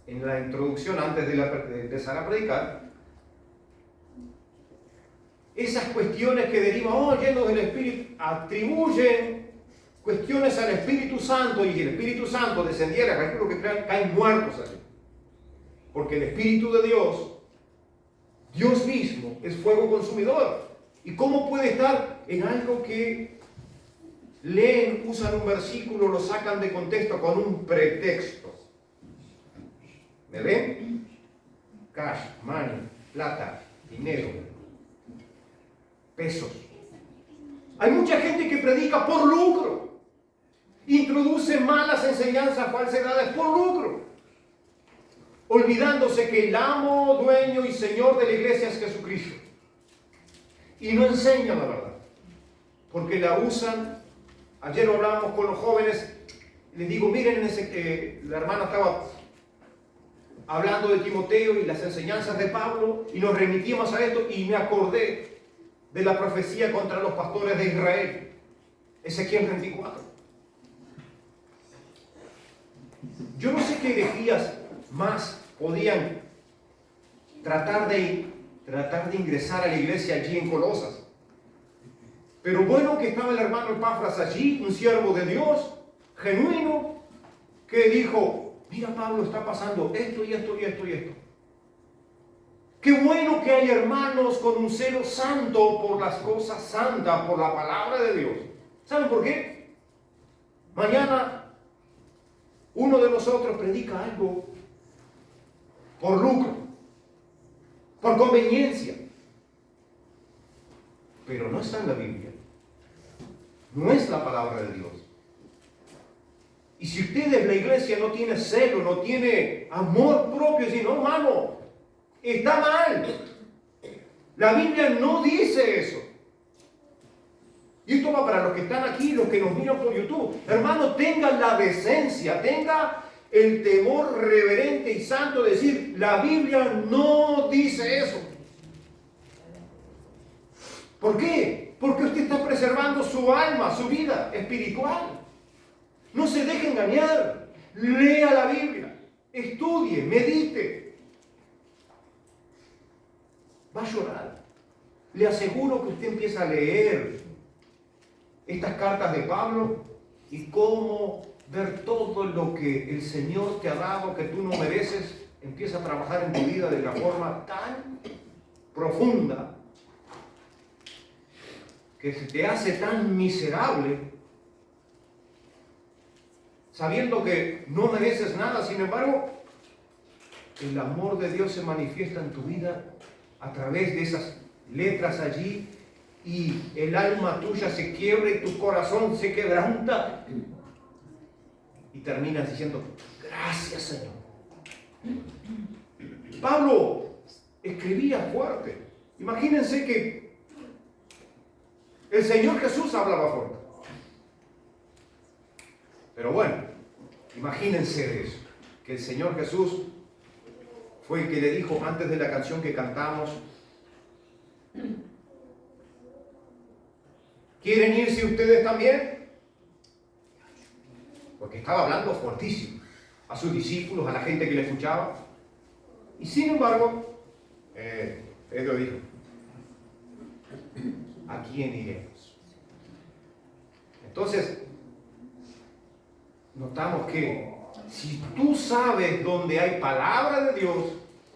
en la introducción, antes de empezar a predicar, esas cuestiones que derivan, llenos del Espíritu, atribuyen cuestiones al Espíritu Santo, y si el Espíritu Santo descendiera, calculo que caen muertos allí. Porque el Espíritu de Dios, Dios mismo, es fuego consumidor. ¿Y cómo puede estar en algo que leen, usan un versículo, lo sacan de contexto con un pretexto? ¿Me ven? Cash, money, plata, dinero, pesos. Hay mucha gente que predica por lucro, introduce malas enseñanzas, falsedades por lucro, olvidándose que el amo, dueño y señor de la iglesia es Jesucristo. Y no enseñan la verdad, porque la usan. Ayer hablábamos con los jóvenes, les digo, miren, la hermana estaba hablando de Timoteo y las enseñanzas de Pablo, y nos remitimos a esto, y me acordé de la profecía contra los pastores de Israel, Ezequiel 24. Yo no sé qué herejías más podían tratar de ingresar a la iglesia allí en Colosas. Pero bueno que estaba el hermano Epafras allí, un siervo de Dios, genuino, que dijo, mira Pablo, está pasando esto y esto y esto y esto. Qué bueno que hay hermanos con un celo santo por las cosas santas, por la palabra de Dios. ¿Saben por qué? Mañana uno de nosotros predica algo por lucro, por conveniencia, pero no está en la Biblia. No es la palabra de Dios. Y si ustedes, la iglesia, no tiene celo, no tiene amor propio, si no, hermano, está mal. La Biblia no dice eso. Y esto va para los que están aquí, los que nos miran por YouTube. Hermano, tengan la decencia, tenga el temor reverente y santo de decir, la Biblia no dice eso. ¿Por qué? Porque usted está preservando su alma, su vida espiritual. No se deje engañar. Lea la Biblia, estudie, medite. Va a llorar. Le aseguro que usted empieza a leer estas cartas de Pablo y cómo ver todo lo que el Señor te ha dado, que tú no mereces, empieza a trabajar en tu vida de una forma tan profunda que se te hace tan miserable, sabiendo que no mereces nada. Sin embargo, el amor de Dios se manifiesta en tu vida a través de esas letras allí, y el alma tuya se quiebra y tu corazón se quebranta y terminas diciendo, gracias Señor. Pablo escribía fuerte. Imagínense que el Señor Jesús hablaba fuerte. Pero bueno, Imagínense de eso, que el Señor Jesús fue el que le dijo antes de la canción que cantamos: ¿quieren irse ustedes también? Porque estaba hablando fuertísimo a sus discípulos, a la gente que le escuchaba. Y sin embargo, Pedro dijo: ¿a quién iremos? Entonces, notamos que si tú sabes dónde hay palabra de Dios,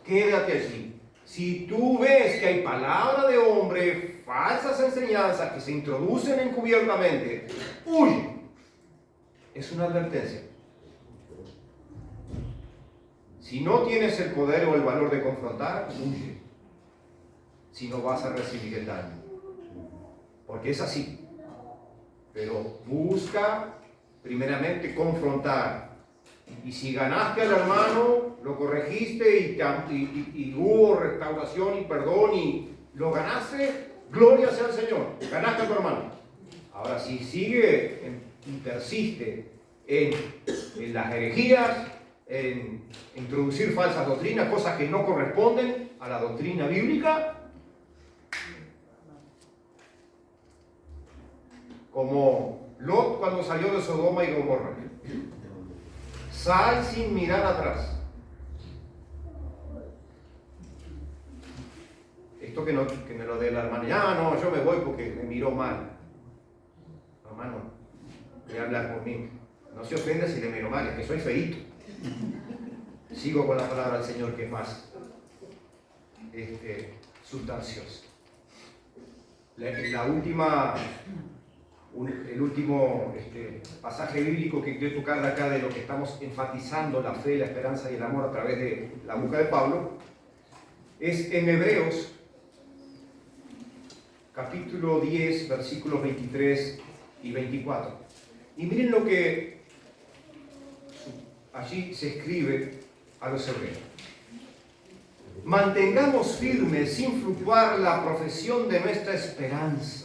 quédate allí. Si tú ves que hay palabra de hombre, falsas enseñanzas que se introducen encubiertamente, huye. Es una advertencia. Si no tienes el poder o el valor de confrontar, huye. Si no, vas a recibir el daño. Porque es así. Pero busca primeramente confrontar. Y si ganaste al hermano, lo corregiste y hubo restauración y perdón y lo ganaste, gloria sea al Señor. Ganaste a tu hermano. Ahora, si sigue y persiste en las herejías, en introducir falsas doctrinas, cosas que no corresponden a la doctrina bíblica, como Lot cuando salió de Sodoma y Gomorra: sal sin mirar atrás. Esto que me lo dé la hermana: no, yo me voy porque me miró mal. Hermano, voy a hablar conmigo. No se ofenda si le miro mal, es que soy feíto. Sigo con la palabra del Señor, que es más sustanciosa. El último pasaje bíblico que quiero tocar de acá, de lo que estamos enfatizando, la fe, la esperanza y el amor a través de la boca de Pablo, es en Hebreos capítulo 10, versículos 23 y 24. Y miren lo que allí se escribe a los hebreos: mantengamos firme sin fluctuar la profesión de nuestra esperanza.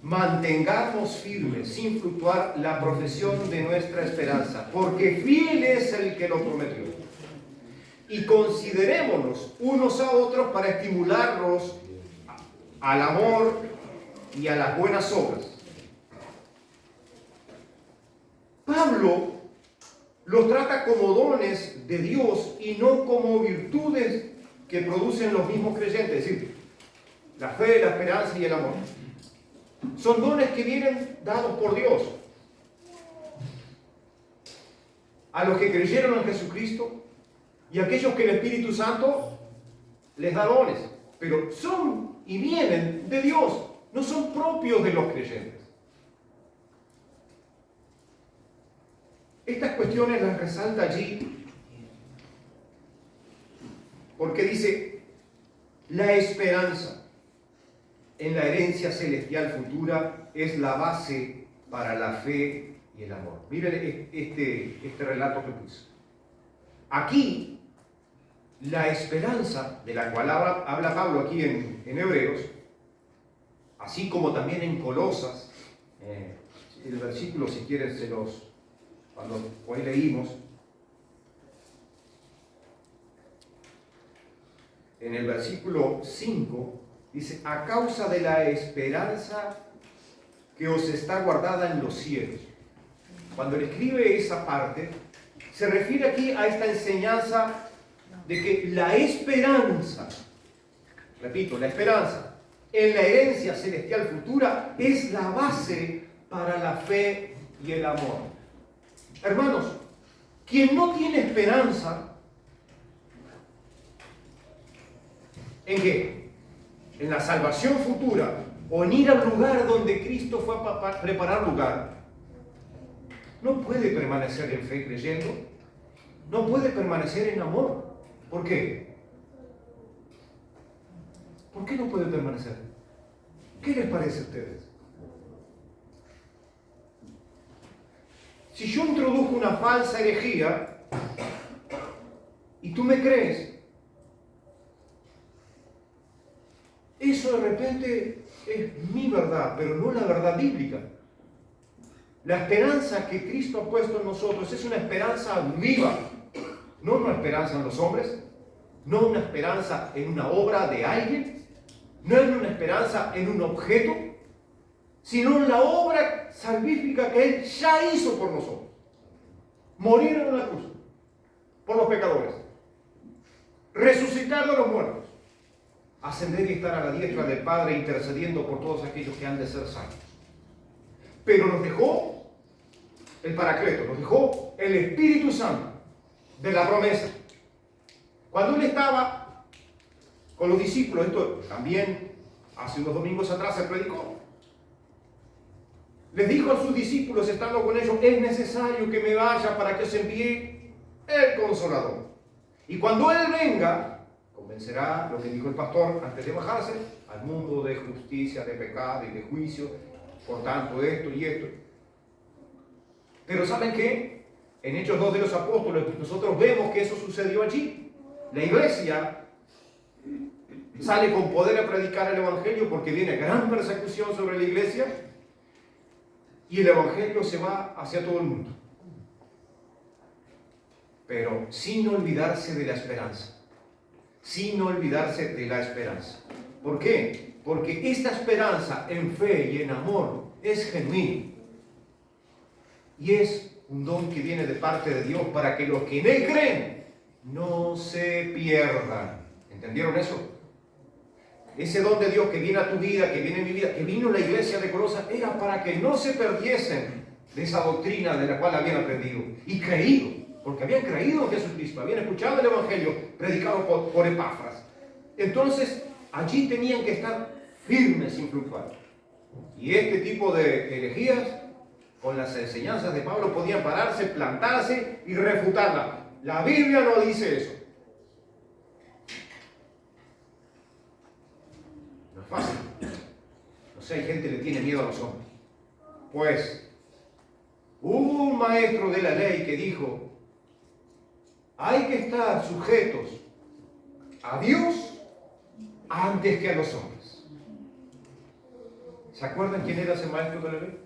Mantengamos firme sin fluctuar la profesión de nuestra esperanza, porque fiel es el que lo prometió. Y considerémonos unos a otros para estimularnos al amor y a las buenas obras. Pablo los trata como dones de Dios y no como virtudes que producen los mismos creyentes, es decir, la fe, la esperanza y el amor. Son dones que vienen dados por Dios a los que creyeron en Jesucristo y a aquellos que el Espíritu Santo les da dones, pero son y vienen de Dios, no son propios de los creyentes. Estas cuestiones las resalta allí porque dice: la esperanza en la herencia celestial futura es la base para la fe y el amor. Miren este relato que puse. Aquí, la esperanza de la cual habla Pablo aquí en Hebreos, así como también en Colosas, el versículo, si quieren, cuando hoy leímos, en el versículo 5, dice: a causa de la esperanza que os está guardada en los cielos. Cuando él escribe esa parte, se refiere aquí a esta enseñanza de que la esperanza, repito, la esperanza en la herencia celestial futura es la base para la fe y el amor. Hermanos, quien no tiene esperanza, ¿en qué? En la salvación futura o en ir al lugar donde Cristo fue a preparar lugar, no puede permanecer en fe creyendo, no puede permanecer en amor. ¿Por qué? ¿Por qué no puede permanecer? ¿Qué les parece a ustedes? Si yo introduzco una falsa herejía y tú me crees, eso de repente es mi verdad, pero no la verdad bíblica. La esperanza que Cristo ha puesto en nosotros es una esperanza viva, no una esperanza en los hombres, no una esperanza en una obra de alguien, no es una esperanza en un objeto, sino en la obra salvífica que Él ya hizo por nosotros. Morir en la cruz por los pecadores, resucitar de los muertos, ascender y estar a la diestra del Padre intercediendo por todos aquellos que han de ser salvos. Pero nos dejó el Paracleto, nos dejó el Espíritu Santo de la promesa. Cuando Él estaba con los discípulos, esto también hace unos domingos atrás se predicó, les dijo a sus discípulos, estando con ellos, es necesario que me vaya para que os envíe el Consolador. Y cuando Él venga, convencerá, lo que dijo el pastor antes de bajarse, al mundo de justicia, de pecado y de juicio, por tanto esto y esto. Pero ¿saben qué? En Hechos 2 de los Apóstoles, nosotros vemos que eso sucedió allí. La iglesia sale con poder a predicar el Evangelio porque viene gran persecución sobre la iglesia y el Evangelio se va hacia todo el mundo. Pero sin olvidarse de la esperanza. Sin olvidarse de la esperanza. ¿Por qué? Porque esta esperanza en fe y en amor es genuina. Y es un don que viene de parte de Dios para que los que en Él creen no se pierdan. ¿Entendieron eso? Ese don de Dios que viene a tu vida, que viene a mi vida, que vino a la iglesia de Colosas, era para que no se perdiesen de esa doctrina de la cual habían aprendido y creído, porque habían creído en Jesucristo, habían escuchado el Evangelio predicado por Epafras. Entonces, allí tenían que estar firmes sin fluctuar. Y este tipo de herejías, con las enseñanzas de Pablo, podían pararse, plantarse y refutarla. La Biblia no dice eso. No es fácil. No sé, hay gente que le tiene miedo a los hombres. Pues, hubo un maestro de la ley que dijo, hay que estar sujetos a Dios antes que a los hombres. ¿Se acuerdan quién era ese maestro de la ley?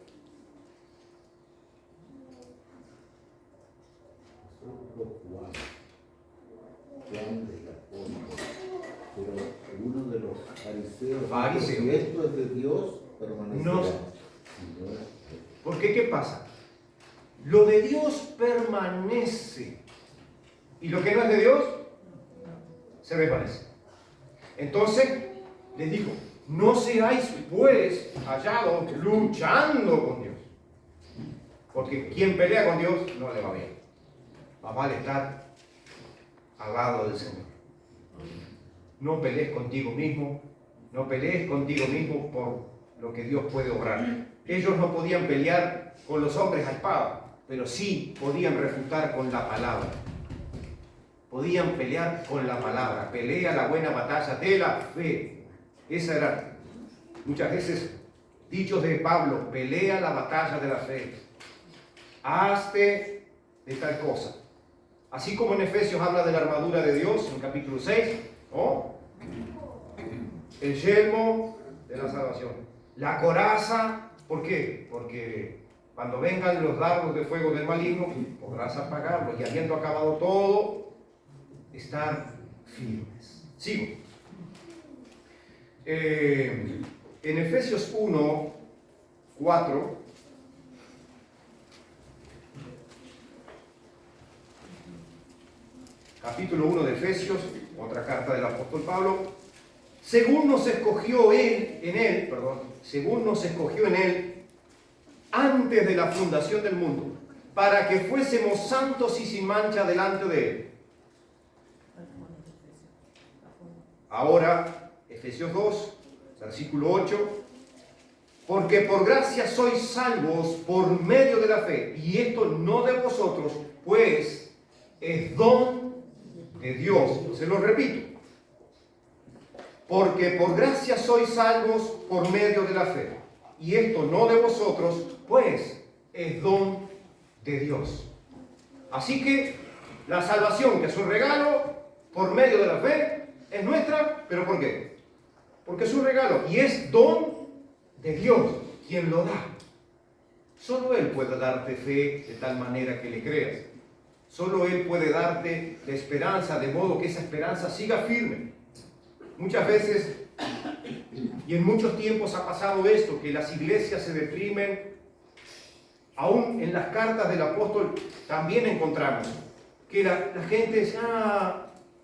Juan de la Concha. Pero uno de los fariseos, Fariseo. si esto es de Dios, permanecerá. No. Porque ¿qué pasa? Lo de Dios permanece y lo que no es de Dios se desvanece. Entonces les digo, no seáis pues hallados luchando con Dios, porque quien pelea con Dios no le va bien. Va mal estar al lado del Señor. No pelees contigo mismo, no pelees contigo mismo por lo que Dios puede obrar. Ellos no podían pelear con los hombres a espada, pero sí podían refutar con la palabra. Podían pelear con la palabra. Pelea la buena batalla de la fe. Esa era muchas veces dichos de Pablo, pelea la batalla de la fe. Hazte de tal cosa. Así como en Efesios habla de la armadura de Dios, en capítulo 6, ¿no? El yelmo de la salvación. La coraza, ¿por qué? Porque cuando vengan los dardos de fuego del maligno, podrás apagarlos y habiendo acabado todo, estar firmes. Sigo. En Efesios 1, 4, capítulo 1 de Efesios, otra carta del apóstol Pablo, según nos escogió según nos escogió en él antes de la fundación del mundo, para que fuésemos santos y sin mancha delante de él. Ahora, Efesios 2, versículo 8, porque por gracia sois salvos por medio de la fe, y esto no de vosotros, pues es don de Dios. Se lo repito. Porque por gracia sois salvos por medio de la fe, y esto no de vosotros, pues es don de Dios. Así que la salvación, que es un regalo por medio de la fe, es nuestra, pero ¿por qué? Porque es un regalo y es don de Dios quien lo da. Solo Él puede darte fe de tal manera que le creas. Solo Él puede darte la esperanza, de modo que esa esperanza siga firme. Muchas veces y en muchos tiempos ha pasado esto, que las iglesias se deprimen. Aún en las cartas del apóstol también encontramos que la gente dice,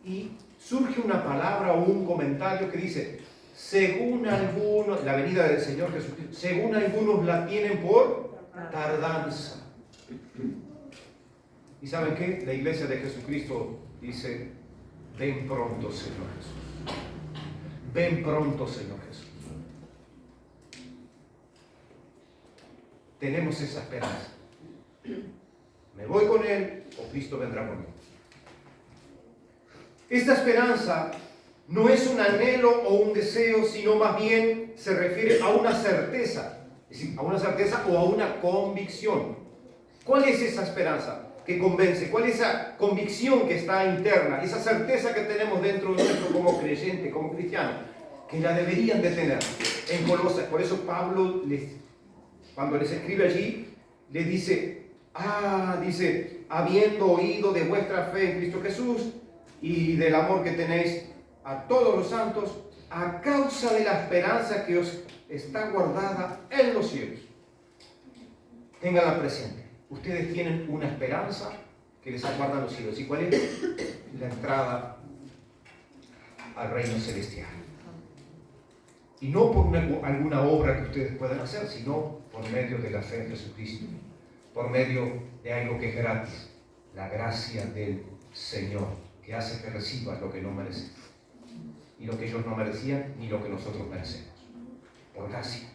y surge una palabra o un comentario que dice, según algunos, la venida del Señor Jesucristo, según algunos la tienen por tardanza. ¿Y saben qué? La iglesia de Jesucristo dice, ven pronto, Señor Jesús. Ven pronto, Señor Jesús. Tenemos esa esperanza. Me voy con Él o Cristo vendrá conmigo. Esta esperanza no es un anhelo o un deseo, sino más bien se refiere a una certeza. Es decir, a una certeza o a una convicción. ¿Cuál es esa esperanza que convence? ¿Cuál es esa convicción que está interna? Esa certeza que tenemos dentro de nosotros como creyente, como cristiano, que la deberían de tener en Colosas. Por eso Pablo, cuando les escribe allí, les dice, habiendo oído de vuestra fe en Cristo Jesús y del amor que tenéis a todos los santos, a causa de la esperanza que os está guardada en los cielos. Ténganla presente. Ustedes tienen una esperanza que les aguarda en los cielos. ¿Y cuál es? La entrada al reino celestial. Y no por alguna obra que ustedes puedan hacer, sino por medio de la fe en Jesucristo. Por medio de algo que es gratis. La gracia del Señor, que hace que recibas lo que no mereces. Ni lo que ellos no merecían, ni lo que nosotros merecemos. Por gracia.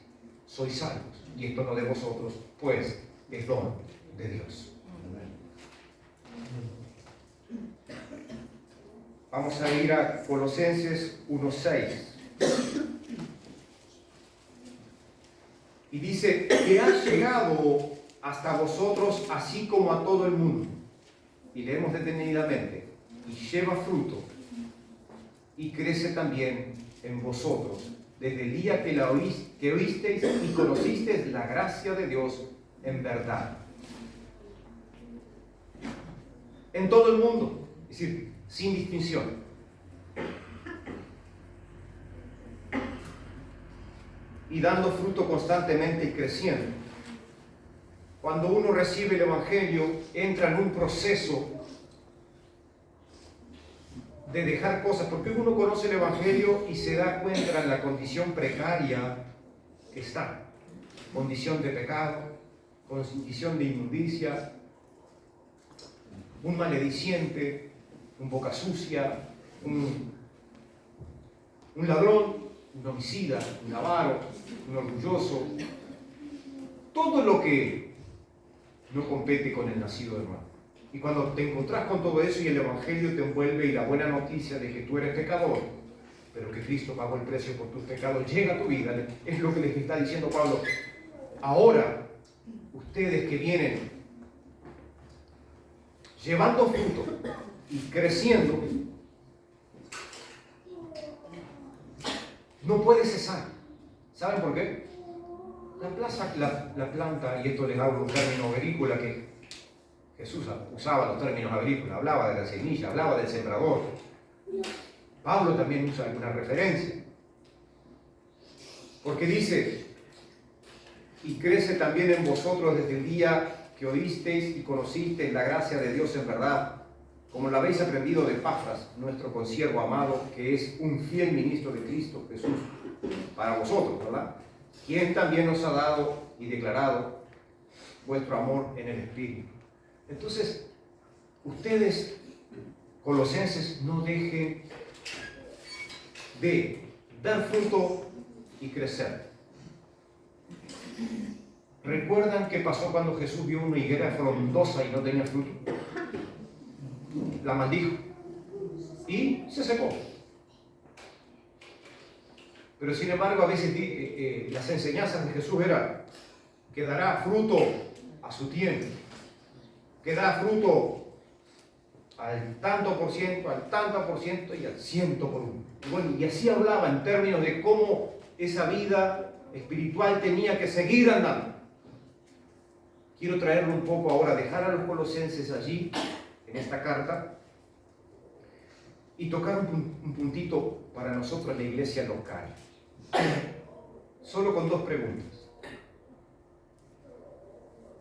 Sois salvos. Y esto no de vosotros, pues es don de Dios. Vamos a ir a Colosenses 1:6. Y dice que ha llegado hasta vosotros así como a todo el mundo. Y leemos detenidamente. Y lleva fruto. Y crece también en vosotros. Desde el día que oísteis y conocisteis la gracia de Dios en verdad. En todo el mundo. Es decir, sin distinción. Y dando fruto constantemente y creciendo. Cuando uno recibe el Evangelio, entra en un proceso de dejar cosas, porque uno conoce el Evangelio y se da cuenta de la condición precaria que está. Condición de pecado, condición de inmundicia, un malediciente, un boca sucia, un ladrón, un homicida, un avaro, un orgulloso, todo lo que no compete con el nacido de nuevo. Y cuando te encontrás con todo eso y el Evangelio te envuelve y la buena noticia de que tú eres pecador, pero que Cristo pagó el precio por tus pecados, llega a tu vida, es lo que les está diciendo Pablo. Ahora, ustedes que vienen llevando fruto y creciendo, no puede cesar. ¿Saben por qué? La planta, y esto les hablo un término agrícola que Jesús usaba los términos agrícolas, hablaba de la semilla, hablaba del sembrador. Pablo también usa alguna referencia. Porque dice, y crece también en vosotros desde el día que oísteis y conocisteis la gracia de Dios en verdad, como la habéis aprendido de Epafras, nuestro consiervo amado, que es un fiel ministro de Cristo Jesús, para vosotros, ¿verdad? Quien también nos ha dado y declarado vuestro amor en el Espíritu. Entonces, ustedes, colosenses, no dejen de dar fruto y crecer. ¿Recuerdan qué pasó cuando Jesús vio una higuera frondosa y no tenía fruto? La maldijo y se secó. Pero sin embargo, a veces las enseñanzas de Jesús eran que dará fruto a su tiempo, que da fruto al tanto por ciento y al 100 por uno. Bueno, y así hablaba en términos de cómo esa vida espiritual tenía que seguir andando. quiero traerlo un poco ahora, dejar a los colosenses allí, en esta carta, y tocar un puntito para nosotros en la iglesia local. Solo con 2 preguntas.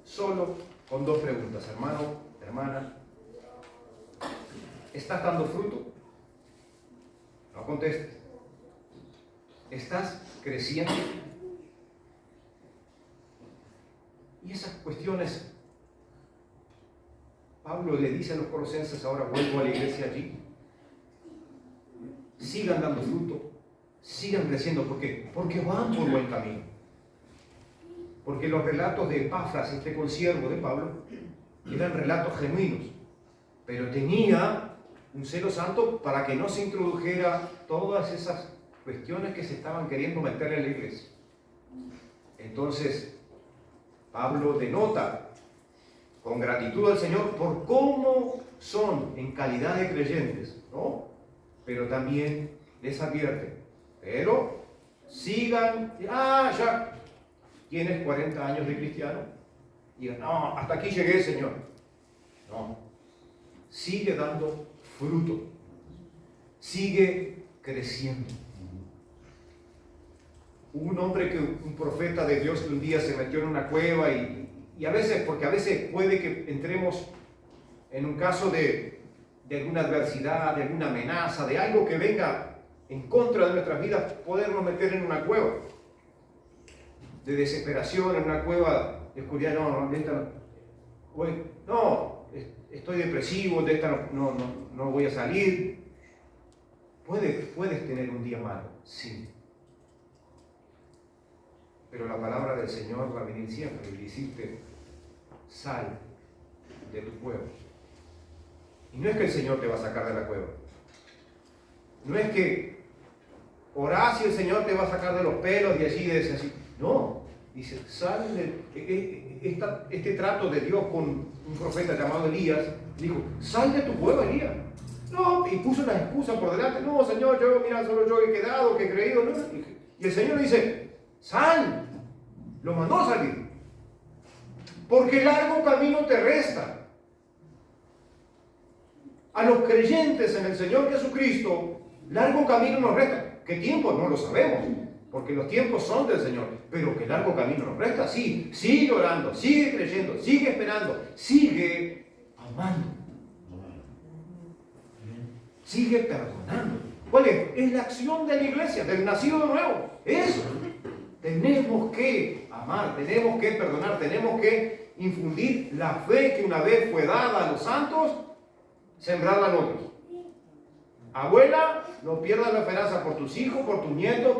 Solo con 2 preguntas, hermano, hermana. ¿Estás dando fruto? No contestes. ¿Estás creciendo? Y esas cuestiones, Pablo le dice a los colosenses, ahora vuelvo a la iglesia allí, sigan dando fruto, sigan creciendo. ¿Por qué? Porque van por buen camino. Porque los relatos de Epafras, este consiervo de Pablo, eran relatos genuinos, pero tenía un celo santo para que no se introdujera todas esas cuestiones que se estaban queriendo meter en la iglesia. Entonces, Pablo denota con gratitud al Señor por cómo son en calidad de creyentes, ¿no? Pero también les advierte, pero sigan, ya, tienes 40 años de cristiano, y digan, no, hasta aquí llegué, Señor. No, sigue dando fruto, sigue creciendo. Hubo un hombre, un profeta de Dios, que un día se metió en una cueva y a veces, porque a veces puede que entremos en un caso de alguna adversidad, de alguna amenaza, de algo que venga en contra de nuestras vidas, podernos meter en una cueva de desesperación, en una cueva de oscuridad. Estoy depresivo, de esta no voy a salir. Puedes tener un día malo, sí. Pero la palabra del Señor va a venir siempre y decirte, sal de tu cueva. Y no es que el Señor te va a sacar de la cueva. No es que orás y el Señor te va a sacar de los pelos y allí de ese así. No, dice, sal de este trato de Dios con un profeta llamado Elías. Dijo, sal de tu cueva, Elías. No, y puso una excusa por delante. No, Señor, solo yo he quedado, que he creído. No. Y el Señor dice, sal. Lo mandó a salir. Porque largo camino te resta. A los creyentes en el Señor Jesucristo, largo camino nos resta. ¿Qué tiempo? No lo sabemos, porque los tiempos son del Señor. Pero que largo camino nos resta, sí. Sigue orando, sigue creyendo, sigue esperando, sigue amando, sigue perdonando. ¿Cuál es? Es la acción de la iglesia, del nacido de nuevo. Eso. Tenemos que amar, tenemos que perdonar, tenemos que infundir la fe que una vez fue dada a los santos, sembrarla en otros. Abuela, no pierdas la esperanza por tus hijos, por tus nietos,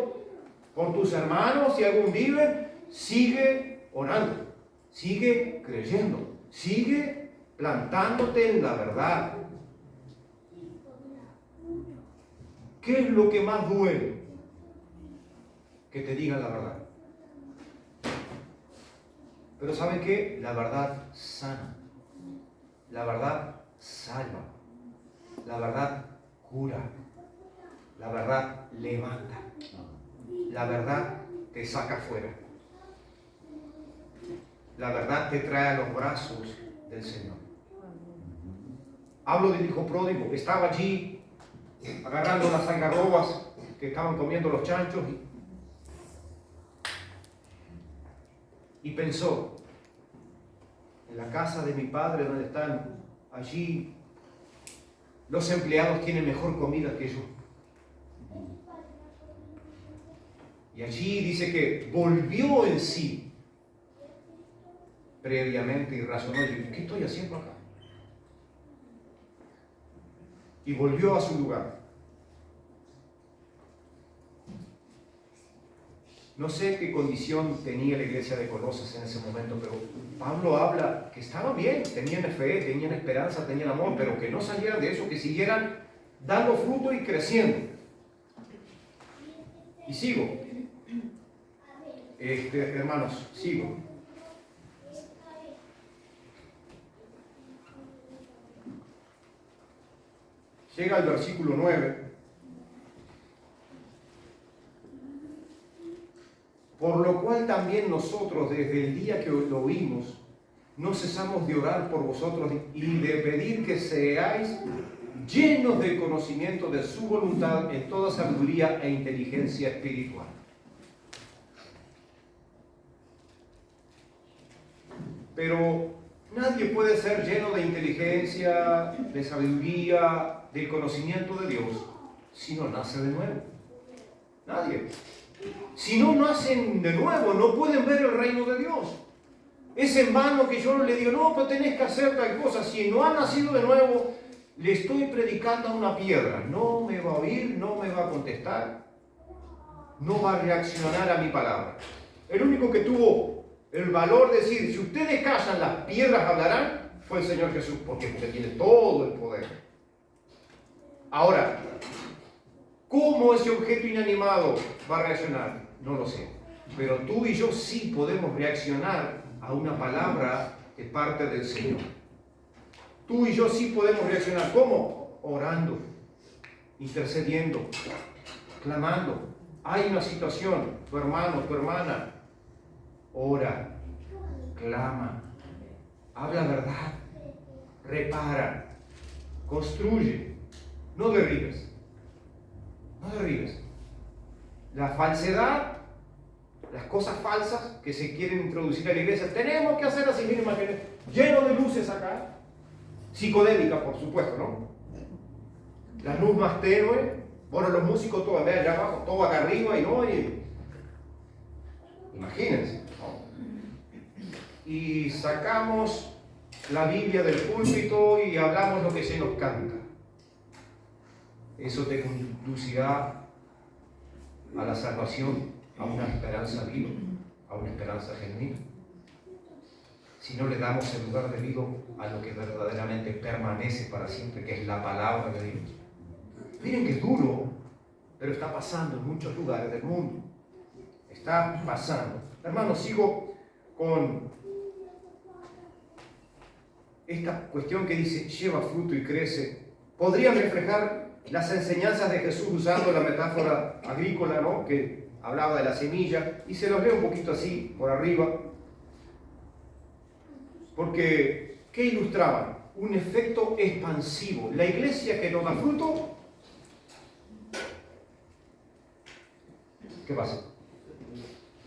por tus hermanos, si algún vive. Sigue orando, sigue creyendo, sigue plantándote en la verdad. ¿Qué es lo que más duele? Que te digan la verdad. Pero ¿saben qué? La verdad sana, la verdad salva, la verdad cura, la verdad levanta, la verdad te saca fuera, la verdad te trae a los brazos del Señor. Hablo del hijo pródigo, estaba allí agarrando las algarrobas que estaban comiendo los chanchos y pensó, en la casa de mi padre donde están allí, los empleados tienen mejor comida que yo. Y allí dice que volvió en sí previamente y razonó, ¿qué estoy haciendo acá? Y volvió a su lugar. No sé qué condición tenía la iglesia de Colosas en ese momento, pero Pablo habla que estaban bien, tenían fe, tenían esperanza, tenían amor, pero que no salieran de eso, que siguieran dando fruto y creciendo. Y sigo. Hermanos, sigo. Llega el versículo 9. Por lo cual también nosotros, desde el día que lo oímos, no cesamos de orar por vosotros y de pedir que seáis llenos del conocimiento de su voluntad en toda sabiduría e inteligencia espiritual. Pero nadie puede ser lleno de inteligencia, de sabiduría, del conocimiento de Dios si no nace de nuevo. Nadie. Si no nacen de nuevo, no pueden ver el reino de Dios. Es en vano que yo le digo, no, pero tenés que hacer tal cosa. Si no ha nacido de nuevo, le estoy predicando a una piedra. No me va a oír, no me va a contestar, no va a reaccionar a mi palabra. El único que tuvo el valor de decir, si ustedes callan, las piedras hablarán, fue el Señor Jesús, porque tiene todo el poder. Ahora, ¿cómo ese objeto inanimado va a reaccionar? No lo sé. Pero tú y yo sí podemos reaccionar a una palabra de parte del Señor. Tú y yo sí podemos reaccionar. ¿Cómo? Orando, intercediendo, clamando. Hay una situación, tu hermano, tu hermana, ora, clama, habla verdad, repara, construye, no derribes. No derribes. La falsedad, las cosas falsas que se quieren introducir a la iglesia, tenemos que hacer así, miren, lleno de luces acá, psicodélica, por supuesto, ¿no? La luz más tenue, bueno, los músicos todos allá abajo, todo acá arriba y no, imagínense, ¿no? Y sacamos la Biblia del púlpito y hablamos lo que se nos canta. Eso te conducirá a la salvación, a una esperanza viva, a una esperanza genuina. Si no le damos el lugar debido a lo que verdaderamente permanece para siempre, que es la palabra de Dios. Miren que es duro, pero está pasando en muchos lugares del mundo. Está pasando. Hermanos, sigo con esta cuestión que dice, lleva fruto y crece. Podrían reflejar las enseñanzas de Jesús usando la metáfora agrícola, ¿no? Que hablaba de la semilla, y se los leo un poquito así, por arriba, porque, ¿qué ilustraban? Un efecto expansivo. La iglesia que no da fruto, ¿qué pasa?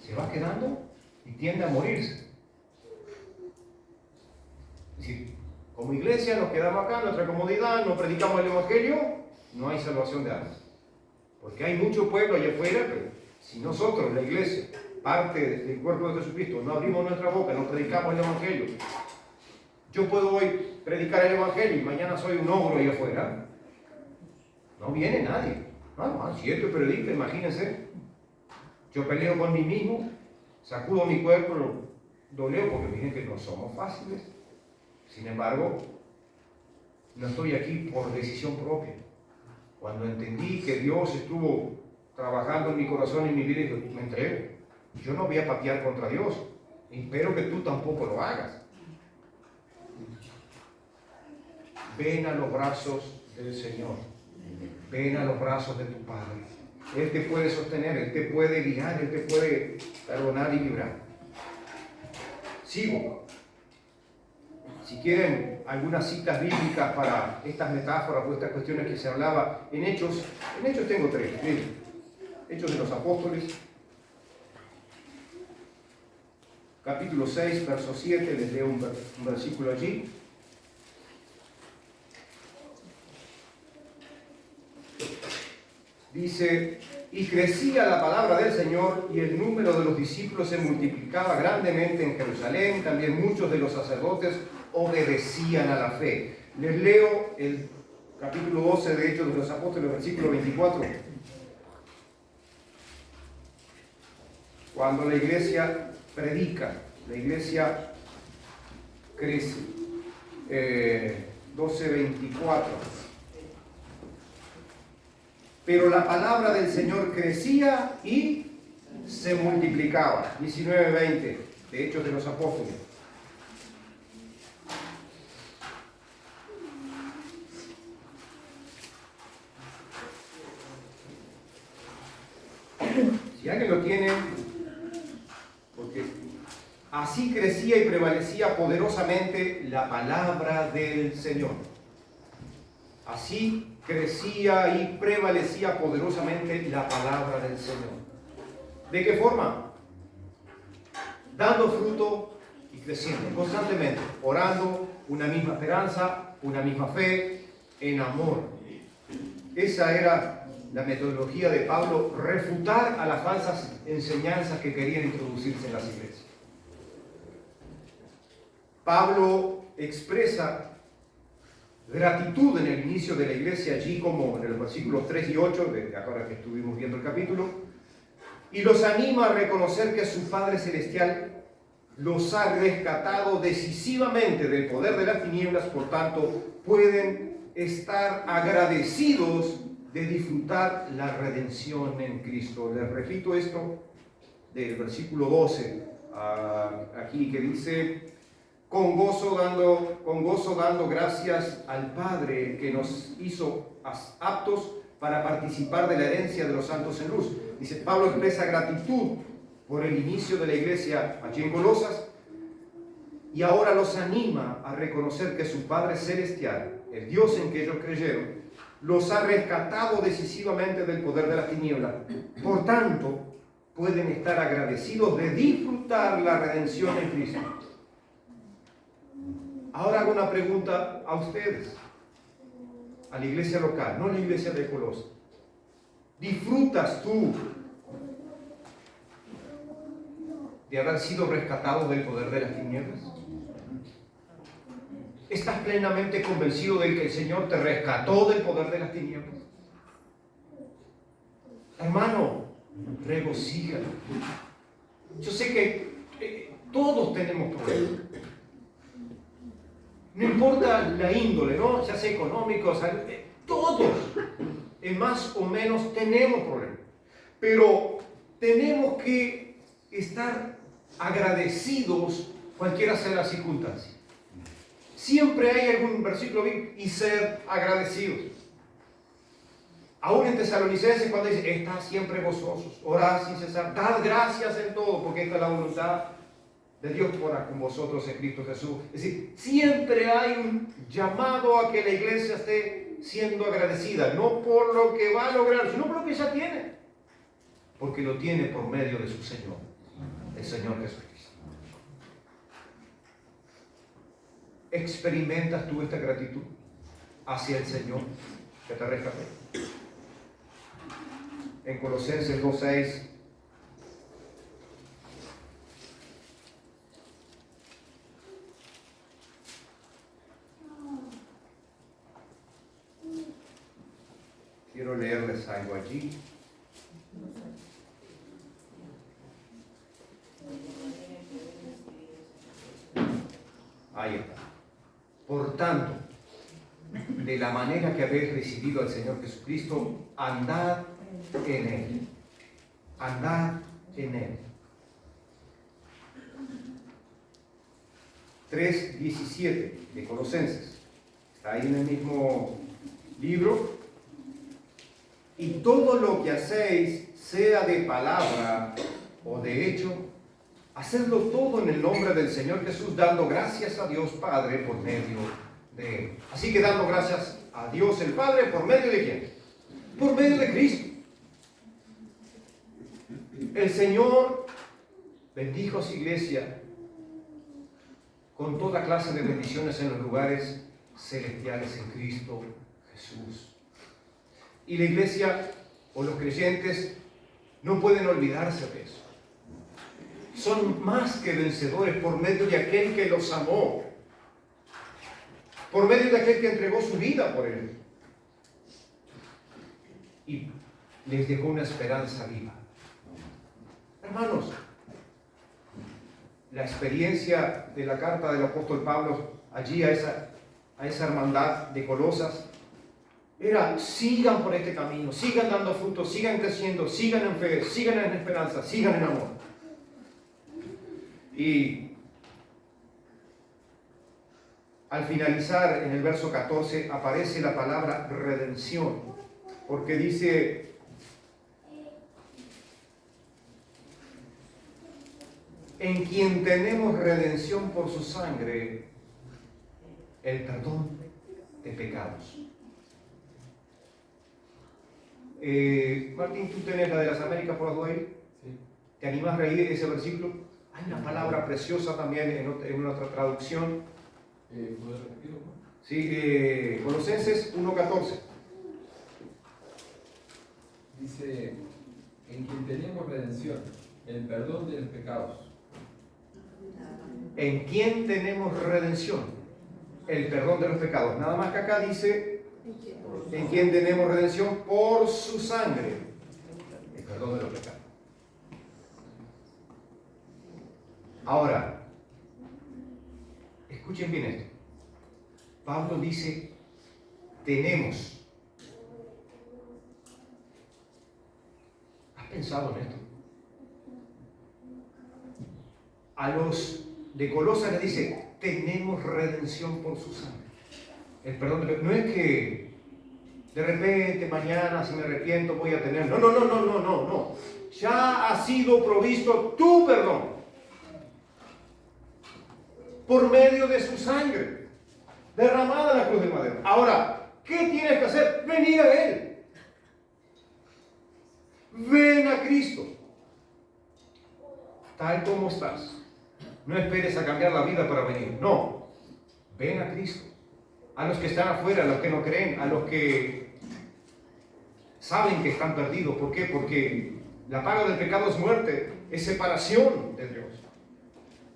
Se va quedando y tiende a morirse. Es decir, como iglesia nos quedamos acá en nuestra comodidad, no predicamos el Evangelio, no hay salvación de almas. Porque hay mucho pueblo allá afuera, pero si nosotros, la iglesia, parte del cuerpo de Jesucristo, no abrimos nuestra boca, no predicamos el Evangelio, yo puedo hoy predicar el Evangelio y mañana soy un ogro allá afuera, no viene nadie. Si esto es periodista, imagínense, yo peleo con mí mismo, sacudo mi cuerpo, lo doleo, porque miren que no somos fáciles. Sin embargo, no estoy aquí por decisión propia. Cuando entendí que Dios estuvo trabajando en mi corazón y en mi vida, me entrego. Yo no voy a patear contra Dios. Espero que tú tampoco lo hagas. Ven a los brazos del Señor. Ven a los brazos de tu Padre. Él te puede sostener, Él te puede guiar, Él te puede perdonar y librar. Sigo. Si quieren algunas citas bíblicas para estas metáforas o estas cuestiones que se hablaba en Hechos tengo 3. Miren, Hechos de los Apóstoles, capítulo 6, verso 7, les leo un versículo allí. Dice, y crecía la palabra del Señor y el número de los discípulos se multiplicaba grandemente en Jerusalén, también muchos de los sacerdotes obedecían a la fe. Les leo el capítulo 12 de Hechos de los Apóstoles, versículo 24. Cuando la iglesia predica, la iglesia crece. 12:24. Pero la palabra del Señor crecía y se multiplicaba. 19:20 de Hechos de los Apóstoles. Si alguien lo tiene, porque así crecía y prevalecía poderosamente la palabra del Señor. Así crecía y prevalecía poderosamente la palabra del Señor. ¿De qué forma? Dando fruto y creciendo constantemente, orando, una misma esperanza, una misma fe, en amor. Esa era la metodología de Pablo, refutar a las falsas enseñanzas que querían introducirse en las iglesias. Pablo expresa gratitud en el inicio de la iglesia, allí como en los versículos 3 y 8, de ahora que estuvimos viendo el capítulo, y los anima a reconocer que su Padre Celestial los ha rescatado decisivamente del poder de las tinieblas, por tanto, pueden estar agradecidos de disfrutar la redención en Cristo. Les repito esto del versículo 12, aquí que dice: con gozo dando gracias al Padre que nos hizo aptos para participar de la herencia de los santos en luz. Dice, Pablo expresa gratitud por el inicio de la iglesia allí en Colosas, y ahora los anima a reconocer que su Padre Celestial, el Dios en que ellos creyeron, los ha rescatado decisivamente del poder de las tinieblas. Por tanto, pueden estar agradecidos de disfrutar la redención en Cristo. Ahora hago una pregunta a ustedes, a la iglesia local, no a la iglesia de Colosas. ¿Disfrutas tú de haber sido rescatado del poder de las tinieblas? ¿Estás plenamente convencido de que el Señor te rescató del poder de las tinieblas? Hermano, regocíjate. Yo sé que todos tenemos problemas. No importa la índole, ¿no? Ya sea económico, todos, en más o menos, tenemos problemas. Pero tenemos que estar agradecidos cualquiera sea la circunstancia. Siempre hay algún versículo bíblico y ser agradecidos. Aún en Tesalonicenses, cuando dice, estad siempre gozosos, orad sin cesar, dad gracias en todo, porque esta es la voluntad de Dios para con vosotros en Cristo Jesús. Es decir, siempre hay un llamado a que la iglesia esté siendo agradecida, no por lo que va a lograr, sino por lo que ya tiene, porque lo tiene por medio de su Señor, el Señor Jesucristo. ¿Experimentas tú esta gratitud hacia el Señor que te rescató? En Colosenses 2:6 quiero leerles algo allí. Ahí está. Por tanto, de la manera que habéis recibido al Señor Jesucristo, andad en Él. Andad en Él. 3:17 de Colosenses. Está ahí en el mismo libro. Y todo lo que hacéis, sea de palabra o de hecho, hacedlo todo en el nombre del Señor Jesús, dando gracias a Dios Padre por medio de Él. Así que dando gracias a Dios el Padre, ¿por medio de quién? Por medio de Cristo. El Señor bendijo a su iglesia con toda clase de bendiciones en los lugares celestiales en Cristo Jesús. Y la iglesia o los creyentes no pueden olvidarse de eso. Son más que vencedores por medio de aquel que los amó, por medio de aquel que entregó su vida por él y les dejó una esperanza viva. Hermanos, la experiencia de la carta del apóstol Pablo allí a esa hermandad de Colosas era: sigan por este camino, sigan dando frutos, sigan creciendo, sigan en fe, sigan en esperanza, sigan en amor. Y al finalizar en el verso 14 aparece la palabra redención, porque dice: en quien tenemos redención por su sangre, el perdón de pecados. Martín, ¿tú tenés la de las Américas por las dos ahí? Sí. ¿Te animás a leer ese versículo? Hay una palabra preciosa también en una otra traducción. ¿Puedes repetirlo? Sí, Colosenses 1:14. Dice, en quien tenemos redención, el perdón de los pecados. ¿En quién tenemos redención? El perdón de los pecados. Nada más que acá dice, en quien tenemos redención por su sangre. El perdón de los pecados. Ahora, escuchen bien esto. Pablo dice, tenemos. ¿Has pensado en esto? A los de Colosas le dice, tenemos redención por su sangre. El perdón de, no es que de repente mañana si me arrepiento voy a tener. No. Ya ha sido provisto tu perdón por medio de su sangre derramada en la cruz del madero. Ahora, ¿qué tienes que hacer? Venir a Él. Ven a Cristo tal como estás. No esperes a cambiar la vida para venir. No, ven a Cristo. A los que están afuera, a los que no creen, a los que saben que están perdidos. ¿Por qué? Porque la paga del pecado es muerte, es separación de Dios.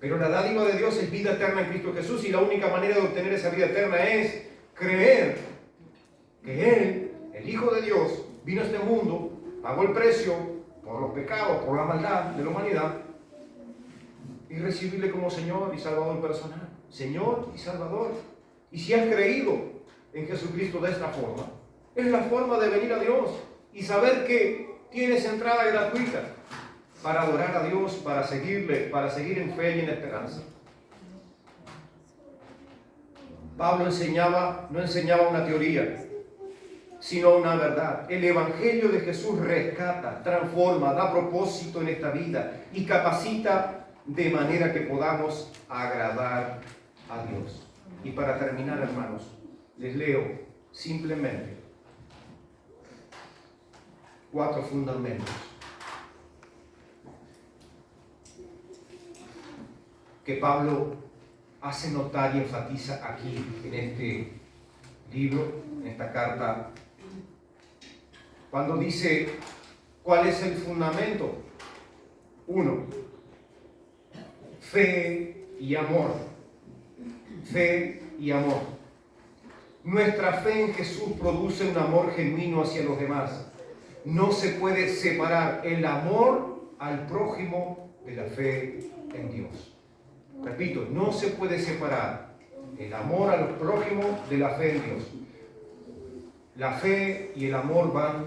Pero la dádiva de Dios es vida eterna en Cristo Jesús, y la única manera de obtener esa vida eterna es creer que Él, el Hijo de Dios, vino a este mundo, pagó el precio por los pecados, por la maldad de la humanidad, y recibirle como Señor y Salvador personal. Señor y Salvador. Y si has creído en Jesucristo de esta forma, es la forma de venir a Dios y saber que tienes entrada gratuita para adorar a Dios, para seguirle, para seguir en fe y en esperanza. Pablo no enseñaba una teoría, sino una verdad. El Evangelio de Jesús rescata, transforma, da propósito en esta vida y capacita de manera que podamos agradar a Dios. Y para terminar, hermanos, les leo simplemente 4 fundamentos que Pablo hace notar y enfatiza aquí en este libro, en esta carta, cuando dice cuál es el fundamento. 1, fe y amor. Fe y amor. Nuestra fe en Jesús produce un amor genuino hacia los demás. No se puede separar el amor al prójimo de la fe en Dios. Repito, no se puede separar el amor al prójimo de la fe en Dios. La fe y el amor van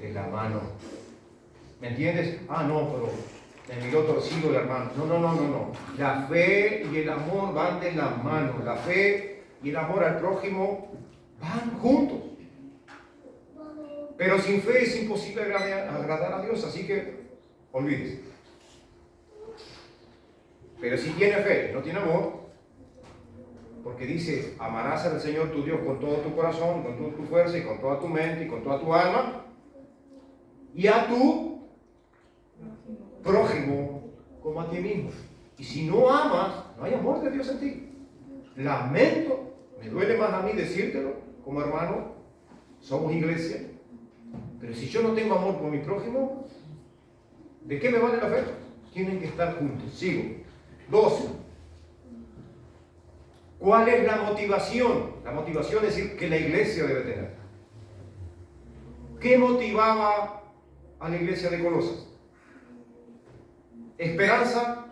de la mano. ¿Me entiendes? No, pero me miró torcido el hermano. No. La fe y el amor van de la mano. La fe y el amor al prójimo van juntos. Pero sin fe es imposible agradar a Dios, así que olvídese. Pero si tiene fe y no tiene amor, porque dice, amarás al Señor tu Dios con todo tu corazón, con toda tu fuerza y con toda tu mente y con toda tu alma, y a tu prójimo como a ti mismo. Y si no amas, no hay amor de Dios en ti. Lamento, me duele más a mí decírtelo como hermano, somos iglesia, pero si yo no tengo amor por mi prójimo, ¿de qué me vale la fe? Tienen que estar juntos. Sigo. 2. ¿Cuál es la motivación? La motivación es decir que la iglesia debe tener. ¿Qué motivaba a la iglesia de Colosas? Esperanza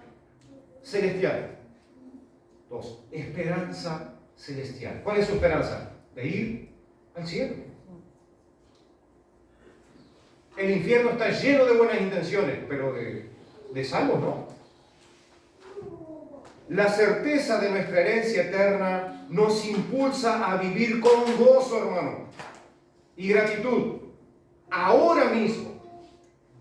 celestial. 2. Esperanza celestial. ¿Cuál es su esperanza? De ir al cielo. El infierno está lleno de buenas intenciones, pero de salvos no. La certeza de nuestra herencia eterna nos impulsa a vivir con gozo, hermano, y gratitud, ahora mismo,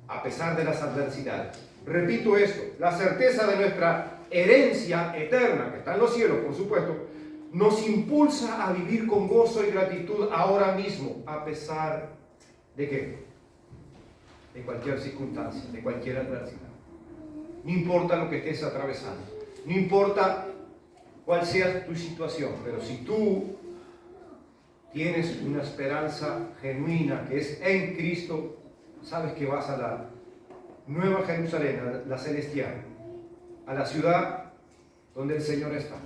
a pesar de las adversidades. Repito esto, la certeza de nuestra herencia eterna, que está en los cielos, por supuesto, nos impulsa a vivir con gozo y gratitud ahora mismo, a pesar de ¿qué? De cualquier circunstancia, de cualquier adversidad. No importa lo que estés atravesando, no importa cuál sea tu situación, pero si tú tienes una esperanza genuina que es en Cristo, sabes que vas a la Nueva Jerusalén, a la celestial, a la ciudad donde el Señor está.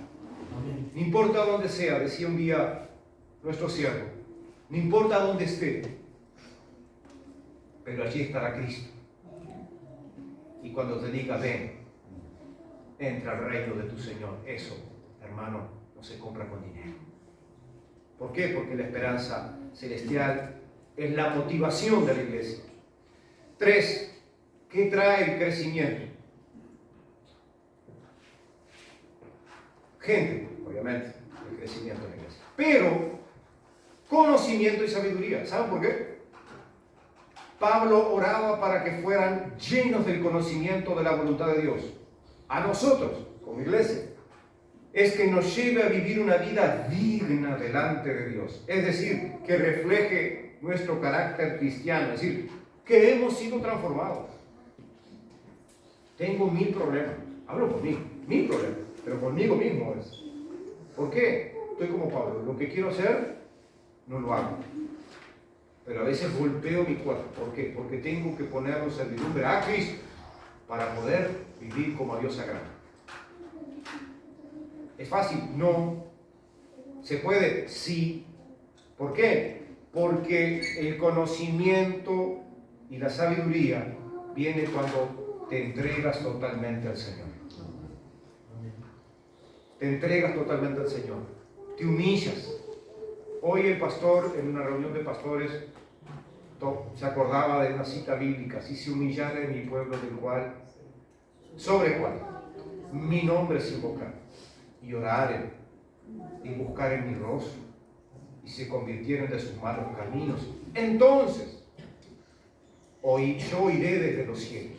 No importa dónde sea, decía un día nuestro siervo, no importa dónde esté, pero allí estará Cristo. Y cuando te diga, ven, entra al reino de tu Señor, eso, hermano, no se compra con dinero. ¿Por qué? Porque la esperanza celestial es la motivación de la iglesia. 3. ¿Qué trae el crecimiento? Gente, obviamente, el crecimiento de la iglesia. Pero, conocimiento y sabiduría. ¿Saben por qué? Pablo oraba para que fueran llenos del conocimiento de la voluntad de Dios. A nosotros, como iglesia, es que nos lleve a vivir una vida digna delante de Dios. Es decir, que refleje nuestro carácter cristiano. Es decir, que hemos sido transformados. Tengo 1000 problemas. Hablo por mí, 1000 problemas. Pero conmigo mismo es. ¿Por qué? Estoy como Pablo. Lo que quiero hacer, no lo hago. Pero a veces golpeo mi cuerpo. ¿Por qué? Porque tengo que ponerlo en servidumbre a Cristo para poder vivir como a Dios agrada. ¿Es fácil? No. ¿Se puede? Sí. ¿Por qué? Porque el conocimiento y la sabiduría viene cuando te entregas totalmente al Señor. Te entregas totalmente al Señor. Te humillas. Hoy el pastor, en una reunión de pastores, se acordaba de una cita bíblica: si se humillare en mi pueblo, del cual, sobre cual mi nombre es invocado, y oraren y buscaren mi rostro, y se convirtieren de sus malos caminos, entonces yo iré desde los cielos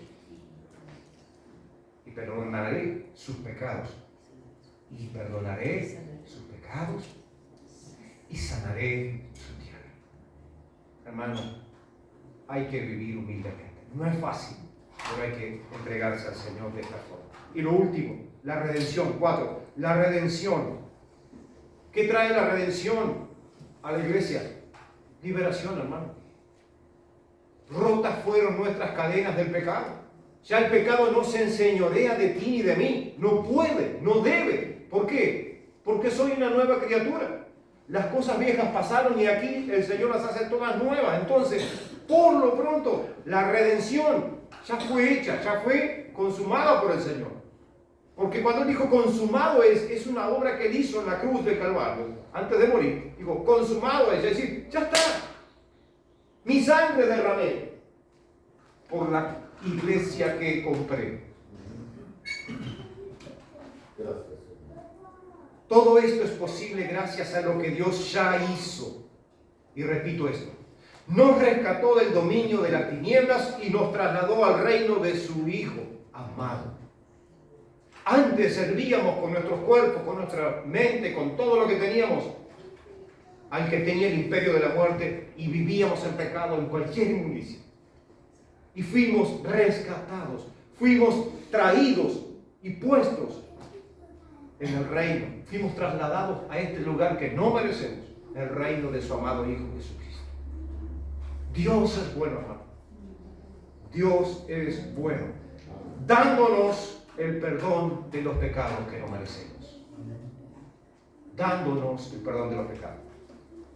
y perdonaré sus pecados, y perdonaré sus pecados y sanaré su tierra. Hermano, hay que vivir humildemente. No es fácil, pero hay que entregarse al Señor de esta forma. Y lo último, la redención. 4. La redención. ¿Qué trae la redención a la iglesia? Liberación, hermano. Rotas fueron nuestras cadenas del pecado. Ya el pecado no se enseñorea de ti ni de mí. No puede, no debe. ¿Por qué? Porque soy una nueva criatura. Las cosas viejas pasaron y aquí el Señor las hace todas nuevas. Entonces, por lo pronto, la redención ya fue hecha, ya fue consumada por el Señor. Porque cuando Él dijo consumado es una obra que Él hizo en la cruz del Calvario, antes de morir. Dijo, consumado es decir, ya está. Mi sangre derramé por la iglesia que compré. Gracias. Todo esto es posible gracias a lo que Dios ya hizo. Y repito esto: nos rescató del dominio de las tinieblas y nos trasladó al reino de su Hijo amado. Antes servíamos con nuestros cuerpos, con nuestra mente, con todo lo que teníamos, al que tenía el imperio de la muerte, y vivíamos en pecado, en cualquier inmundicia. Y fuimos rescatados, fuimos traídos y puestos en el reino. Fuimos trasladados a este lugar que no merecemos, el reino de su amado Hijo Jesucristo. Dios es bueno, hermano. Dios es bueno, dándonos el perdón de los pecados que no merecemos. Dándonos el perdón de los pecados.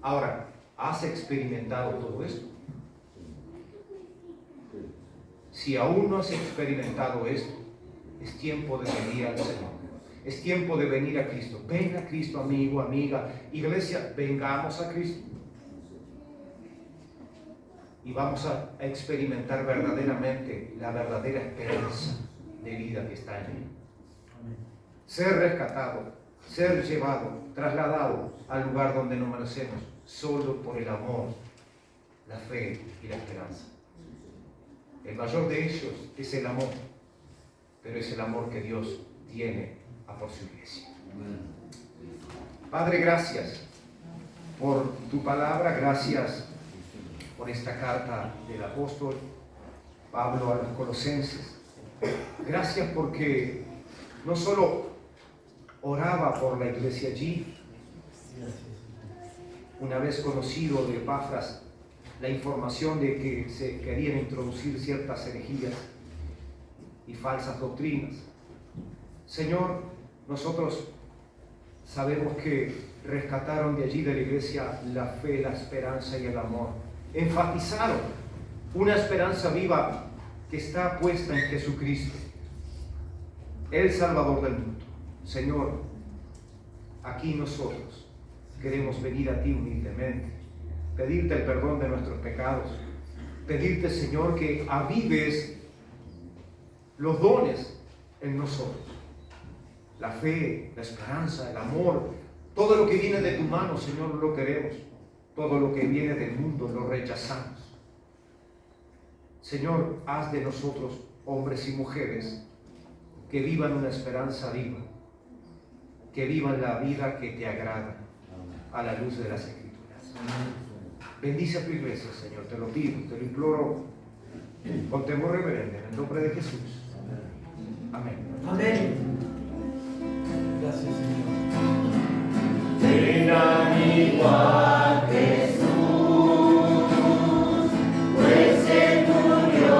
Ahora, ¿has experimentado todo esto? Si aún no has experimentado esto, es tiempo de venir al Señor. Es tiempo de venir a Cristo. Venga a Cristo, amigo, amiga. Iglesia, vengamos a Cristo. Y vamos a experimentar verdaderamente la verdadera esperanza de vida que está en Él. Ser rescatado, ser llevado, trasladado al lugar donde no merecemos, solo por el amor, la fe y la esperanza. El mayor de ellos es el amor, pero es el amor que Dios tiene por su iglesia. Padre, gracias por tu palabra, gracias por esta carta del apóstol Pablo a los colosenses. Gracias porque no solo oraba por la iglesia allí, una vez conocido de Epafras la información de que se querían introducir ciertas herejías y falsas doctrinas. Señor, nosotros sabemos que rescataron de allí de la iglesia la fe, la esperanza y el amor. Enfatizaron una esperanza viva que está puesta en Jesucristo, el Salvador del mundo. Señor, aquí nosotros queremos venir a ti humildemente, pedirte el perdón de nuestros pecados, pedirte, Señor, que avives los dones en nosotros. La fe, la esperanza, el amor, todo lo que viene de tu mano, Señor, lo queremos. Todo lo que viene del mundo lo rechazamos. Señor, haz de nosotros hombres y mujeres que vivan una esperanza viva, que vivan la vida que te agrada a la luz de las Escrituras. Bendice a tu iglesia, Señor, te lo pido, te lo imploro con temor reverente, en el nombre de Jesús. Amén. Amén. Gracias, Señor. Serán igual Jesús, pues Él murió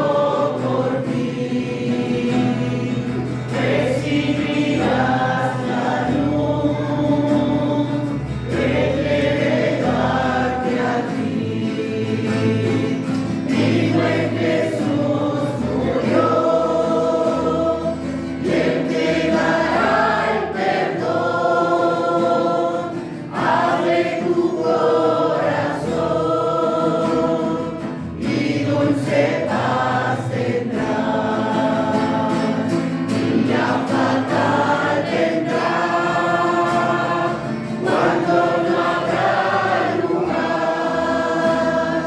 por ti. Recibirás la luz que debe darte a ti. Mi buen Jesús murió y Él te dará el perdón. Abre tu corazón y dulce paz tendrás. Día fatal vendrá cuando no habrá lugar.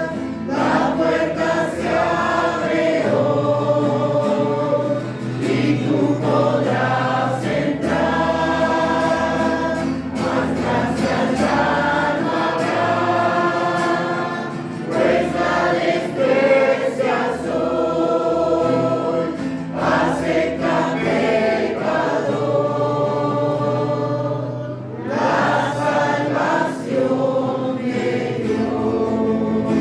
La puerta se abre hoy y tú podrás entrar. Más gracias ya no habrá, pues la desprecias hoy. Acepta pecador la salvación de Dios.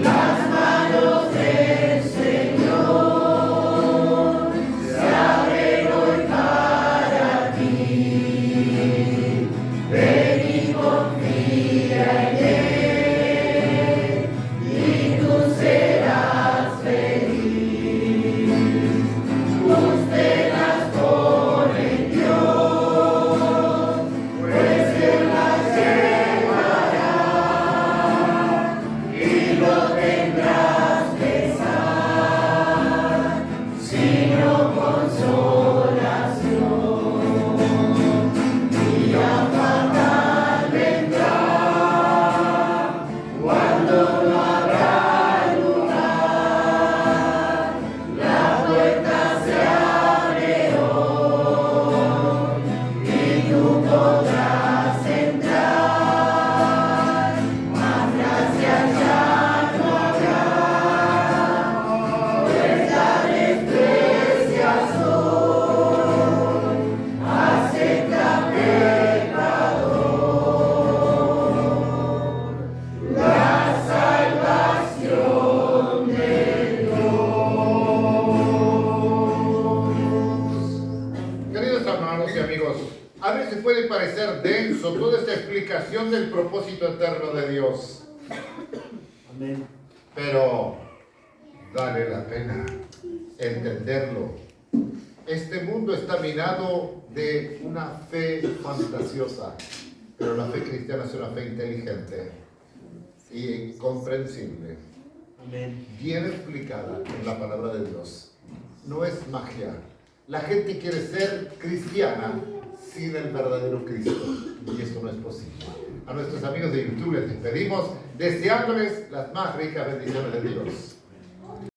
Las manos del Señor se abren hoy para ti. Ven y confía en Él y tú serás feliz. Tus penas pon en Dios, pues Él las llevará y no tendrás pesar, sino consolación. Día fatal vendrá cuando no habrá lugar. La puerta se abre hoy y tú podrás entrar. Más gracias ya no habrá, pues la desprecias hoy. Acepta pecador la salvación de Dios. Queridos hermanos y amigos, a veces puede parecer denso toda esta explicación del propósito eterno de Dios, Amén. pero vale la pena entenderlo. Este mundo está minado de una fe fantasiosa, pero la fe cristiana es una fe inteligente y comprensible, Amén. bien explicada en la palabra de Dios. No es magia. La gente quiere ser cristiana sin el verdadero Cristo. Y esto no es posible. A nuestros amigos de YouTube les despedimos deseándoles las más ricas bendiciones de Dios.